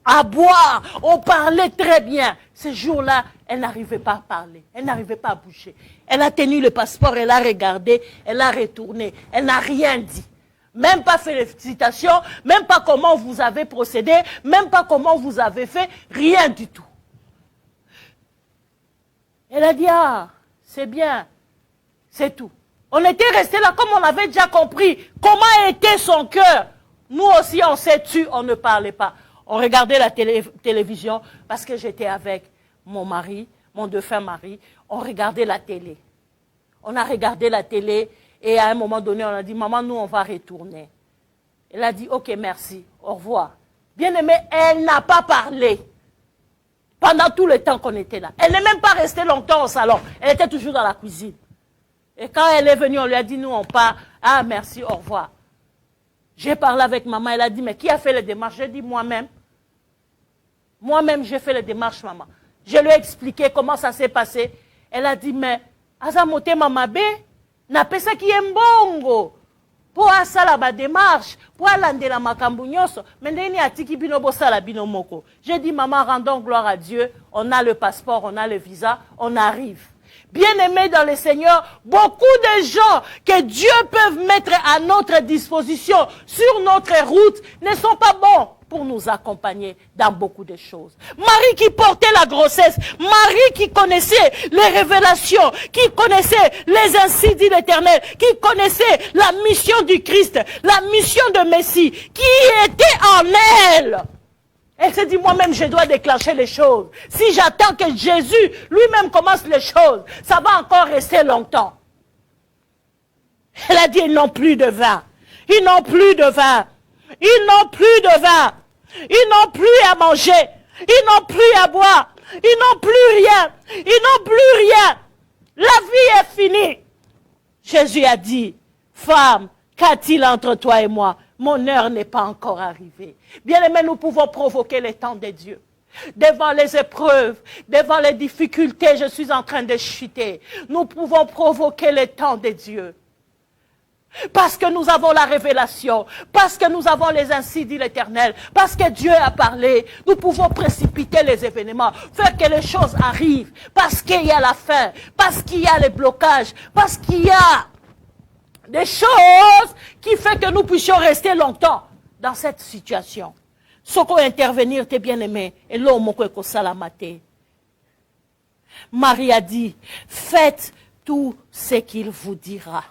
à boire. On parlait très bien. Ce jour-là, elle n'arrivait pas à parler. Elle n'arrivait pas à bouger. Elle a tenu le passeport, elle a regardé, elle a retourné. Elle n'a rien dit. Même pas félicitations, même pas comment vous avez procédé, même pas comment vous avez fait, rien du tout. Elle a dit, ah, c'est bien, c'est tout. On était restés là comme on avait déjà compris comment était son cœur. Nous aussi, on s'est tu, on ne parlait pas. On regardait la télévision parce que j'étais avec mon mari, mon défunt mari. On regardait la télé. On a regardé la télé et à un moment donné, on a dit, maman, nous, on va retourner. Elle a dit, ok, merci, au revoir. Bien aimée, elle n'a pas parlé pendant tout le temps qu'on était là. Elle n'est même pas restée longtemps au salon. Elle était toujours dans la cuisine. Et quand elle est venue, on lui a dit, nous, on part. Ah, merci, au revoir. J'ai parlé avec maman, elle a dit, mais qui a fait les démarches? J'ai dit, moi-même. Moi-même, j'ai fait les démarches, maman. Je lui ai expliqué comment ça s'est passé. Elle a dit, mais, Azamote mamabe, n'a pas ça qui est mbongo. Pour ça la démarche, pour aller la makambu nyonso, mais ndeni atiki bino bosala bino moko. J'ai dit, maman, rendons gloire à Dieu. On a le passeport, on a le visa, on arrive. Bien-aimés dans le Seigneur, beaucoup de gens que Dieu peut mettre à notre disposition sur notre route ne sont pas bons pour nous accompagner dans beaucoup de choses. Marie qui portait la grossesse, Marie qui connaissait les révélations, qui connaissait les ainsi dit l'Éternel, qui connaissait la mission du Christ, la mission de Messie, qui était en elle. Elle s'est dit, moi-même, je dois déclencher les choses. Si j'attends que Jésus lui-même commence les choses, ça va encore rester longtemps. Elle a dit, ils n'ont plus de vin. Ils n'ont plus de vin. Ils n'ont plus de vin. Ils n'ont plus à manger. Ils n'ont plus à boire. Ils n'ont plus rien. Ils n'ont plus rien. La vie est finie. Jésus a dit, femme, qu'a-t-il entre toi et moi? Mon heure n'est pas encore arrivée. Bien aimé, nous pouvons provoquer les temps de Dieu. Devant les épreuves, devant les difficultés, je suis en train de chuter. Nous pouvons provoquer les temps de Dieu. Parce que nous avons la révélation, parce que nous avons les ainsi dit l'Éternel, parce que Dieu a parlé, nous pouvons précipiter les événements, faire que les choses arrivent, parce qu'il y a la faim, parce qu'il y a les blocages, parce qu'il y a des choses qui font que nous puissions rester longtemps dans cette situation. Soko intervenir, tes bien-aimés, et l'homme ko salamate. Marie a dit, faites tout ce qu'il vous dira.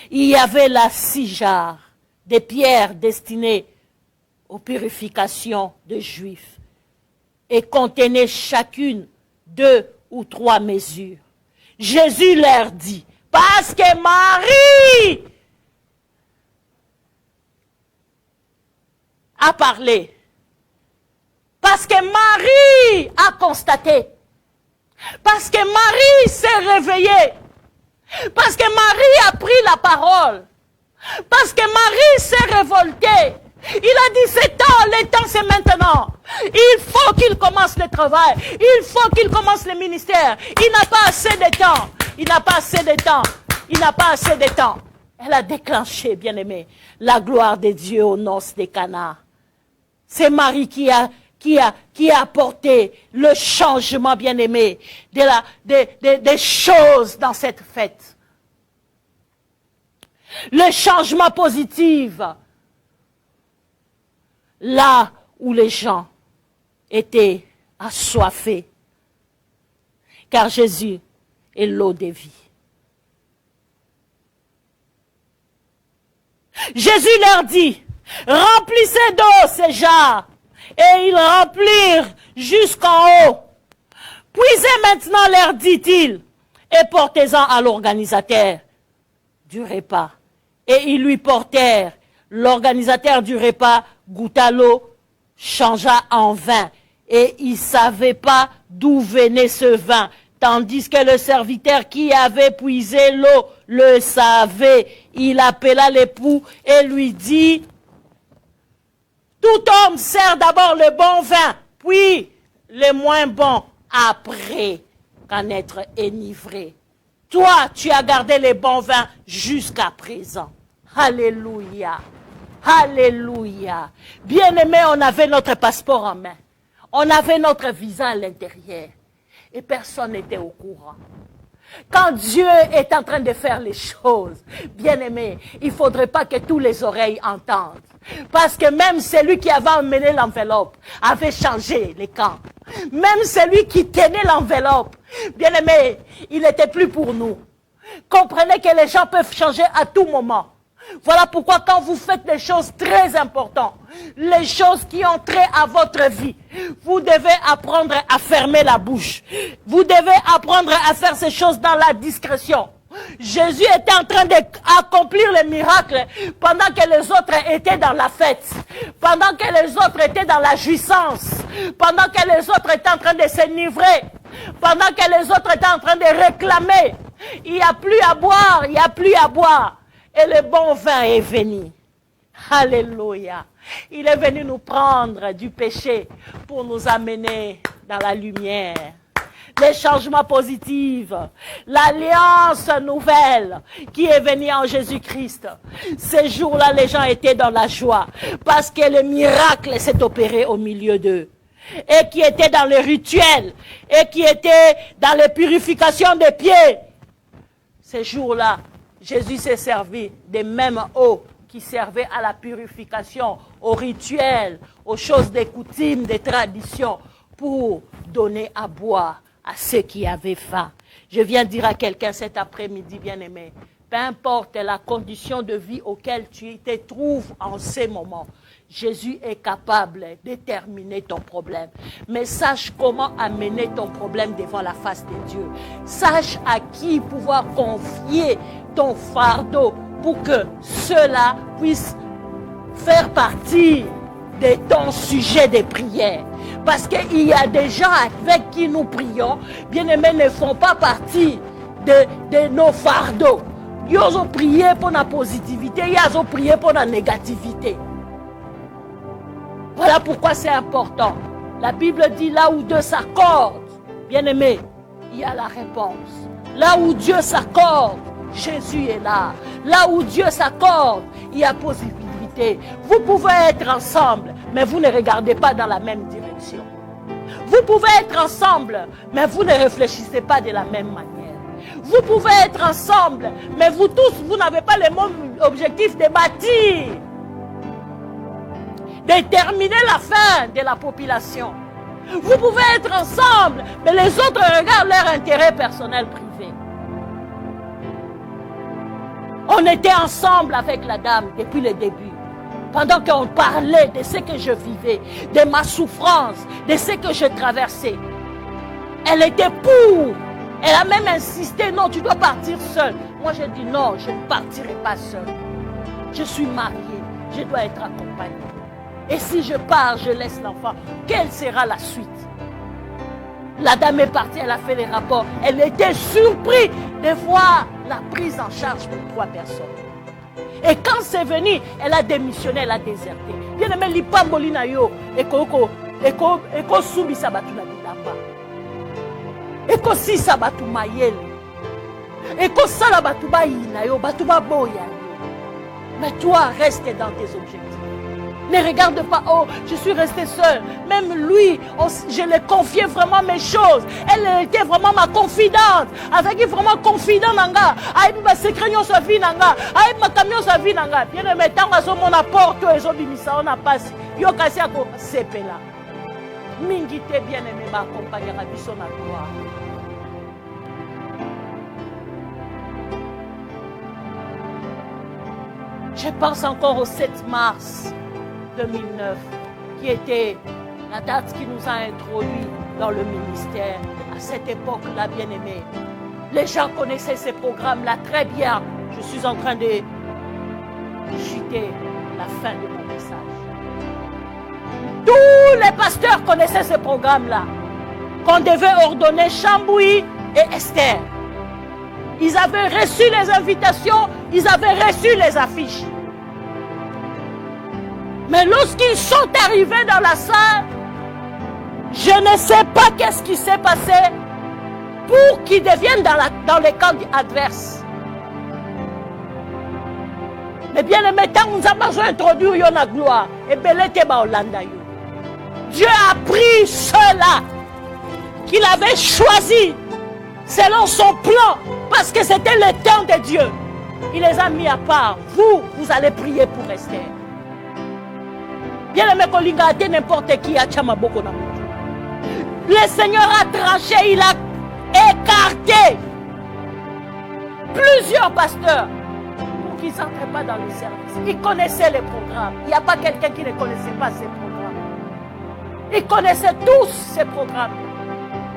Il y avait là 6 jarres de pierres destinées aux purifications des Juifs et contenaient chacune 2 ou 3 mesures. Jésus leur dit, parce que Marie a parlé, parce que Marie a constaté, parce que Marie s'est réveillée, parce que Marie a pris la parole, parce que Marie s'est révoltée. Il a dit, c'est temps, le temps c'est maintenant. Il faut qu'il commence le travail. Il faut qu'il commence le ministère. Il n'a pas assez de temps. Il n'a pas assez de temps. Il n'a pas assez de temps. Elle a déclenché, bien aimé, la gloire de Dieu aux noces de Cana. C'est Marie qui a apporté le changement, bien aimé, des choses dans cette fête. Le changement positif. Là où les gens étaient assoiffés. Car Jésus est l'eau de vie. Jésus leur dit, remplissez d'eau ces jarres. Et ils remplirent jusqu'en haut. Puisez maintenant, leur dit-il, et portez-en à l'organisateur du repas. et ils lui portèrent. L'organisateur du repas goûta l'eau, changea en vin, et il ne savait pas d'où venait ce vin, tandis que le serviteur qui avait puisé l'eau le savait. Il appela l'époux et lui dit, « Tout homme sert d'abord le bon vin, puis le moins bon, après qu'en être enivré. Toi, tu as gardé les bons vins jusqu'à présent. » Alléluia. Alléluia. Bien-aimés, on avait notre passeport en main. On avait notre visa à l'intérieur. Et personne n'était au courant. Quand Dieu est en train de faire les choses, bien-aimés, il ne faudrait pas que tous les oreilles entendent. Parce que même celui qui avait emmené l'enveloppe avait changé les camps. Même celui qui tenait l'enveloppe, bien-aimés, il n'était plus pour nous. Comprenez que les gens peuvent changer à tout moment. Voilà pourquoi quand vous faites des choses très importantes, les choses qui ont trait à votre vie, vous devez apprendre à fermer la bouche. Vous devez apprendre à faire ces choses dans la discrétion. Jésus était en train d'accomplir les miracles pendant que les autres étaient dans la fête, pendant que les autres étaient dans la jouissance, pendant que les autres étaient en train de s'enivrer, pendant que les autres étaient en train de réclamer. Il n'y a plus à boire, il n'y a plus à boire. Et le bon vin est venu. Alléluia. Il est venu nous prendre du péché pour nous amener dans la lumière. Les changements positifs, l'alliance nouvelle qui est venue en Jésus-Christ. Ces jours-là, les gens étaient dans la joie parce que le miracle s'est opéré au milieu d'eux. Et qui étaient dans le rituel, et qui étaient dans les purifications des pieds. Ces jours-là, Jésus s'est servi des mêmes eaux qui servaient à la purification, au rituel, aux choses des coutumes, des traditions, pour donner à boire à ceux qui avaient faim. Je viens dire à quelqu'un cet après-midi, bien-aimé, peu importe la condition de vie auquel tu te trouves en ces moments, Jésus est capable de terminer ton problème. Mais sache comment amener ton problème devant la face de Dieu. Sache à qui pouvoir confier ton fardeau pour que cela puisse faire partie de ton sujet de prière. Parce qu'il y a des gens avec qui nous prions, bien-aimés, ne font pas partie de nos fardeaux. Ils ont prié pour la positivité, ils ont prié pour la négativité. Voilà pourquoi c'est important. La Bible dit là où Dieu s'accorde, bien-aimé, il y a la réponse. Là où Dieu s'accorde, Jésus est là. Là où Dieu s'accorde, il y a possibilité. Vous pouvez être ensemble, mais vous ne regardez pas dans la même direction. Vous pouvez être ensemble, mais vous ne réfléchissez pas de la même manière. Vous pouvez être ensemble, mais vous tous, vous n'avez pas le même objectif de bâtir, déterminer la fin de la population. Vous pouvez être ensemble, mais les autres regardent leur intérêt personnel privé. On était ensemble avec la dame depuis le début. Pendant qu'on parlait de ce que je vivais, de ma souffrance, de ce que je traversais. Elle était pour. Elle a même insisté, non, tu dois partir seule. Moi, j'ai dit non, je ne partirai pas seule. Je suis mariée, je dois être accompagnée. Et si je pars, je laisse l'enfant, quelle sera la suite? La dame est partie, elle a fait les rapports. Elle était surprise de voir la prise en charge de 3 personnes. Et quand c'est venu, elle a démissionné, elle a déserté. Bien aimé, l'ipamboli na yo, eko subisa batu na bilamba. Eko sisa batu mayele. Eko sala batu ba ina yo, batu ba boya. Mais toi, reste dans tes objectifs. Ne regarde pas, oh, je suis restée seule. Même lui, je lui ai confié vraiment mes choses. Elle était vraiment ma confidente. Avec vraiment confident nanga. Aïe, ma secret sa vie nanga. Aïe, ma camion sa vie nanga. Bien aimé, tant que mon apport, et so bimisa, on a passé. Yo kasi ako sepela. Mingi te bien aimé, ma accompagne à biso na gloire. Je pense encore au 7 mars 2009, qui était la date qui nous a introduits dans le ministère. À cette époque-là, bien aimé, les gens connaissaient ces programmes-là très bien. Je suis en train de J'étais la fin de mon message. Tous les pasteurs connaissaient ce programme-là, qu'on devait ordonner Chambouis et Esther. Ils avaient reçu les invitations, ils avaient reçu les affiches. Mais lorsqu'ils sont arrivés dans la salle, je ne sais pas qu'est-ce qui s'est passé pour qu'ils deviennent dans les camps adverses. Mais bien aimé, tant nous avons introduit la gloire, et belete ba Olanda yo. Dieu a pris ceux-là qu'il avait choisis selon son plan, parce que c'était le temps de Dieu. Il les a mis à part. Vous allez prier pour Esther. Bien aimé, Kolinga, n'importe qui a Tchamaboko na. Le Seigneur a tranché, il a écarté plusieurs pasteurs pour qu'ils n'entrent pas dans le service. Ils connaissaient les programmes. Il n'y a pas quelqu'un qui ne connaissait pas ces programmes. Ils connaissaient tous ces programmes.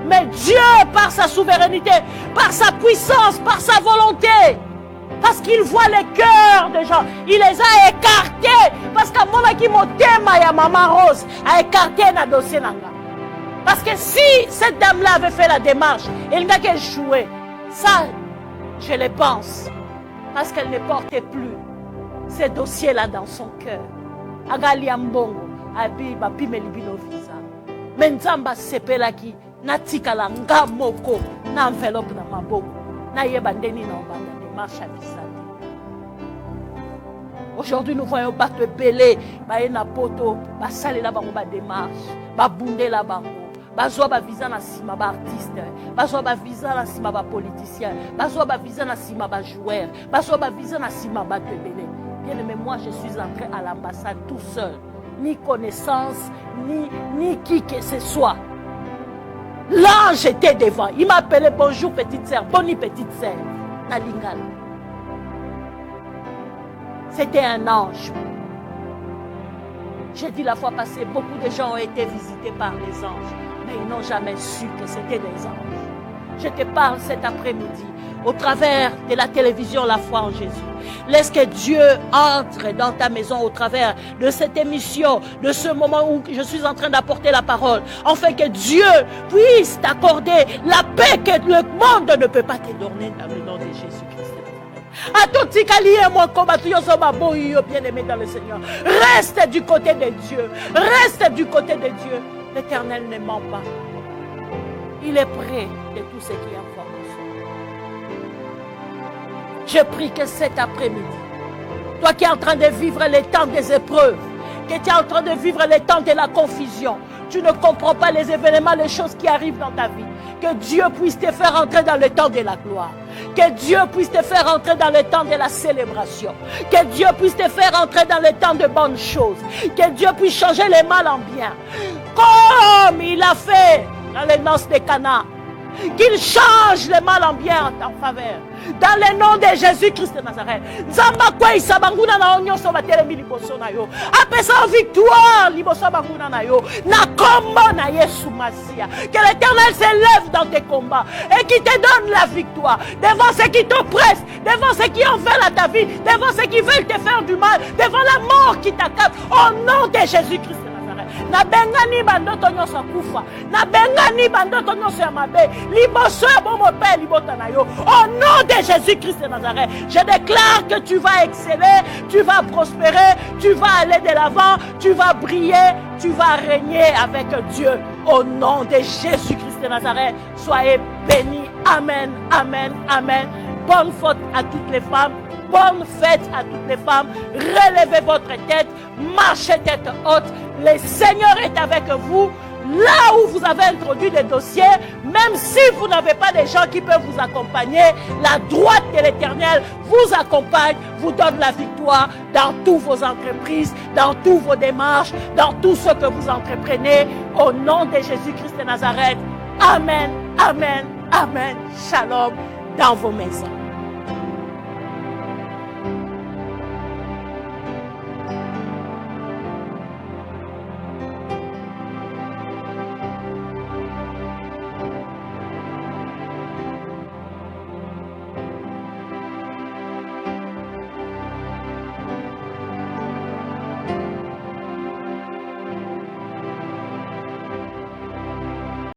Mais Dieu, par sa souveraineté, par sa puissance, par sa volonté, parce qu'il voit les cœurs des gens, il les a écartés. Parce qu'à mon aki motema ya Maman Rose a écarté na dossier nanga. Parce que si cette dame-là avait fait la démarche, elle n'a qu'à échouer. Ça, je le pense. Parce qu'elle ne portait plus ces dossiers-là dans son cœur. Agali Ambongo, Abi, Bapi Melibino Visa. Menzamba Sepelaki, Natika Langa Moko, na enveloppe na Maboko, na Yebandeni na Obanda, démarche à Visa. Aujourd'hui, nous voyons battre belé, na poto, basale la bango, démarche, babunde la bango. Bazwa ba visa na sima ba artiste, bazwa ba visa na sima ba politicien, bazwa ba visa na sima ba joueur, bazwa ba visa na sima ba tebele. Bien aimé, moi je suis entré à l'ambassade tout seul, ni connaissance, ni qui que ce soit. L'ange était devant, il m'appelait bonjour petite sœur, bonne petite sœur, na lingala. C'était un ange. J'ai dit la fois passée, beaucoup de gens ont été visités par les anges. Mais ils n'ont jamais su que c'était des anges. Je te parle cet après-midi, au travers de la télévision La Foi en Jésus. Laisse que Dieu entre dans ta maison au travers de cette émission, de ce moment où je suis en train d'apporter la parole, afin que Dieu puisse t'accorder la paix que le monde ne peut pas te donner dans le nom de Jésus-Christ. À tout mon combat, bien-aimé dans le Seigneur. Reste du côté de Dieu. Reste du côté de Dieu. L'Éternel ne ment pas. Il est près de tout ce qui est en formation. Je prie que cet après-midi, toi qui es en train de vivre les temps des épreuves, que tu es en train de vivre les temps de la confusion, tu ne comprends pas les événements, les choses qui arrivent dans ta vie, que Dieu puisse te faire entrer dans le temps de la gloire. Que Dieu puisse te faire entrer dans le temps de la célébration. Que Dieu puisse te faire entrer dans le temps de bonnes choses. Que Dieu puisse changer les mal en bien. Comme il a fait dans les noces de Cana. Qu'il change le mal en bien en ta faveur. Dans le nom de Jésus-Christ de Nazareth. Zamba kwa isabanguna na onyo soba telemi liboso na yo. Apesa victoire liboso banguna na yo. Na kombo na Yesu Masia. Que l'Éternel s'élève dans tes combats et qui te donne la victoire devant ceux qui t'oppressent, devant ceux qui en veulent à ta vie, devant ceux qui veulent te faire du mal, devant la mort qui t'accable. Au nom de Jésus-Christ. Na bengani bandoto nyoso kufa, na bengani bandoto nyoso ya mabe, liboso ya bomo pe libota na yo. Au nom de Jésus-Christ de Nazareth, je déclare que tu vas exceller, tu vas prospérer, tu vas aller de l'avant, tu vas briller, tu vas régner avec Dieu. Au nom de Jésus-Christ de Nazareth, soyez bénis. Amen, amen, amen. Bonne fête à toutes les femmes. Bonne fête à toutes les femmes. Relevez votre tête. Marchez tête haute. Le Seigneur est avec vous. Là où vous avez introduit des dossiers, même si vous n'avez pas de gens qui peuvent vous accompagner, la droite de l'Éternel vous accompagne, vous donne la victoire dans toutes vos entreprises, dans toutes vos démarches, dans tout ce que vous entreprenez. Au nom de Jésus-Christ de Nazareth. Amen, amen, amen. Shalom dans vos maisons.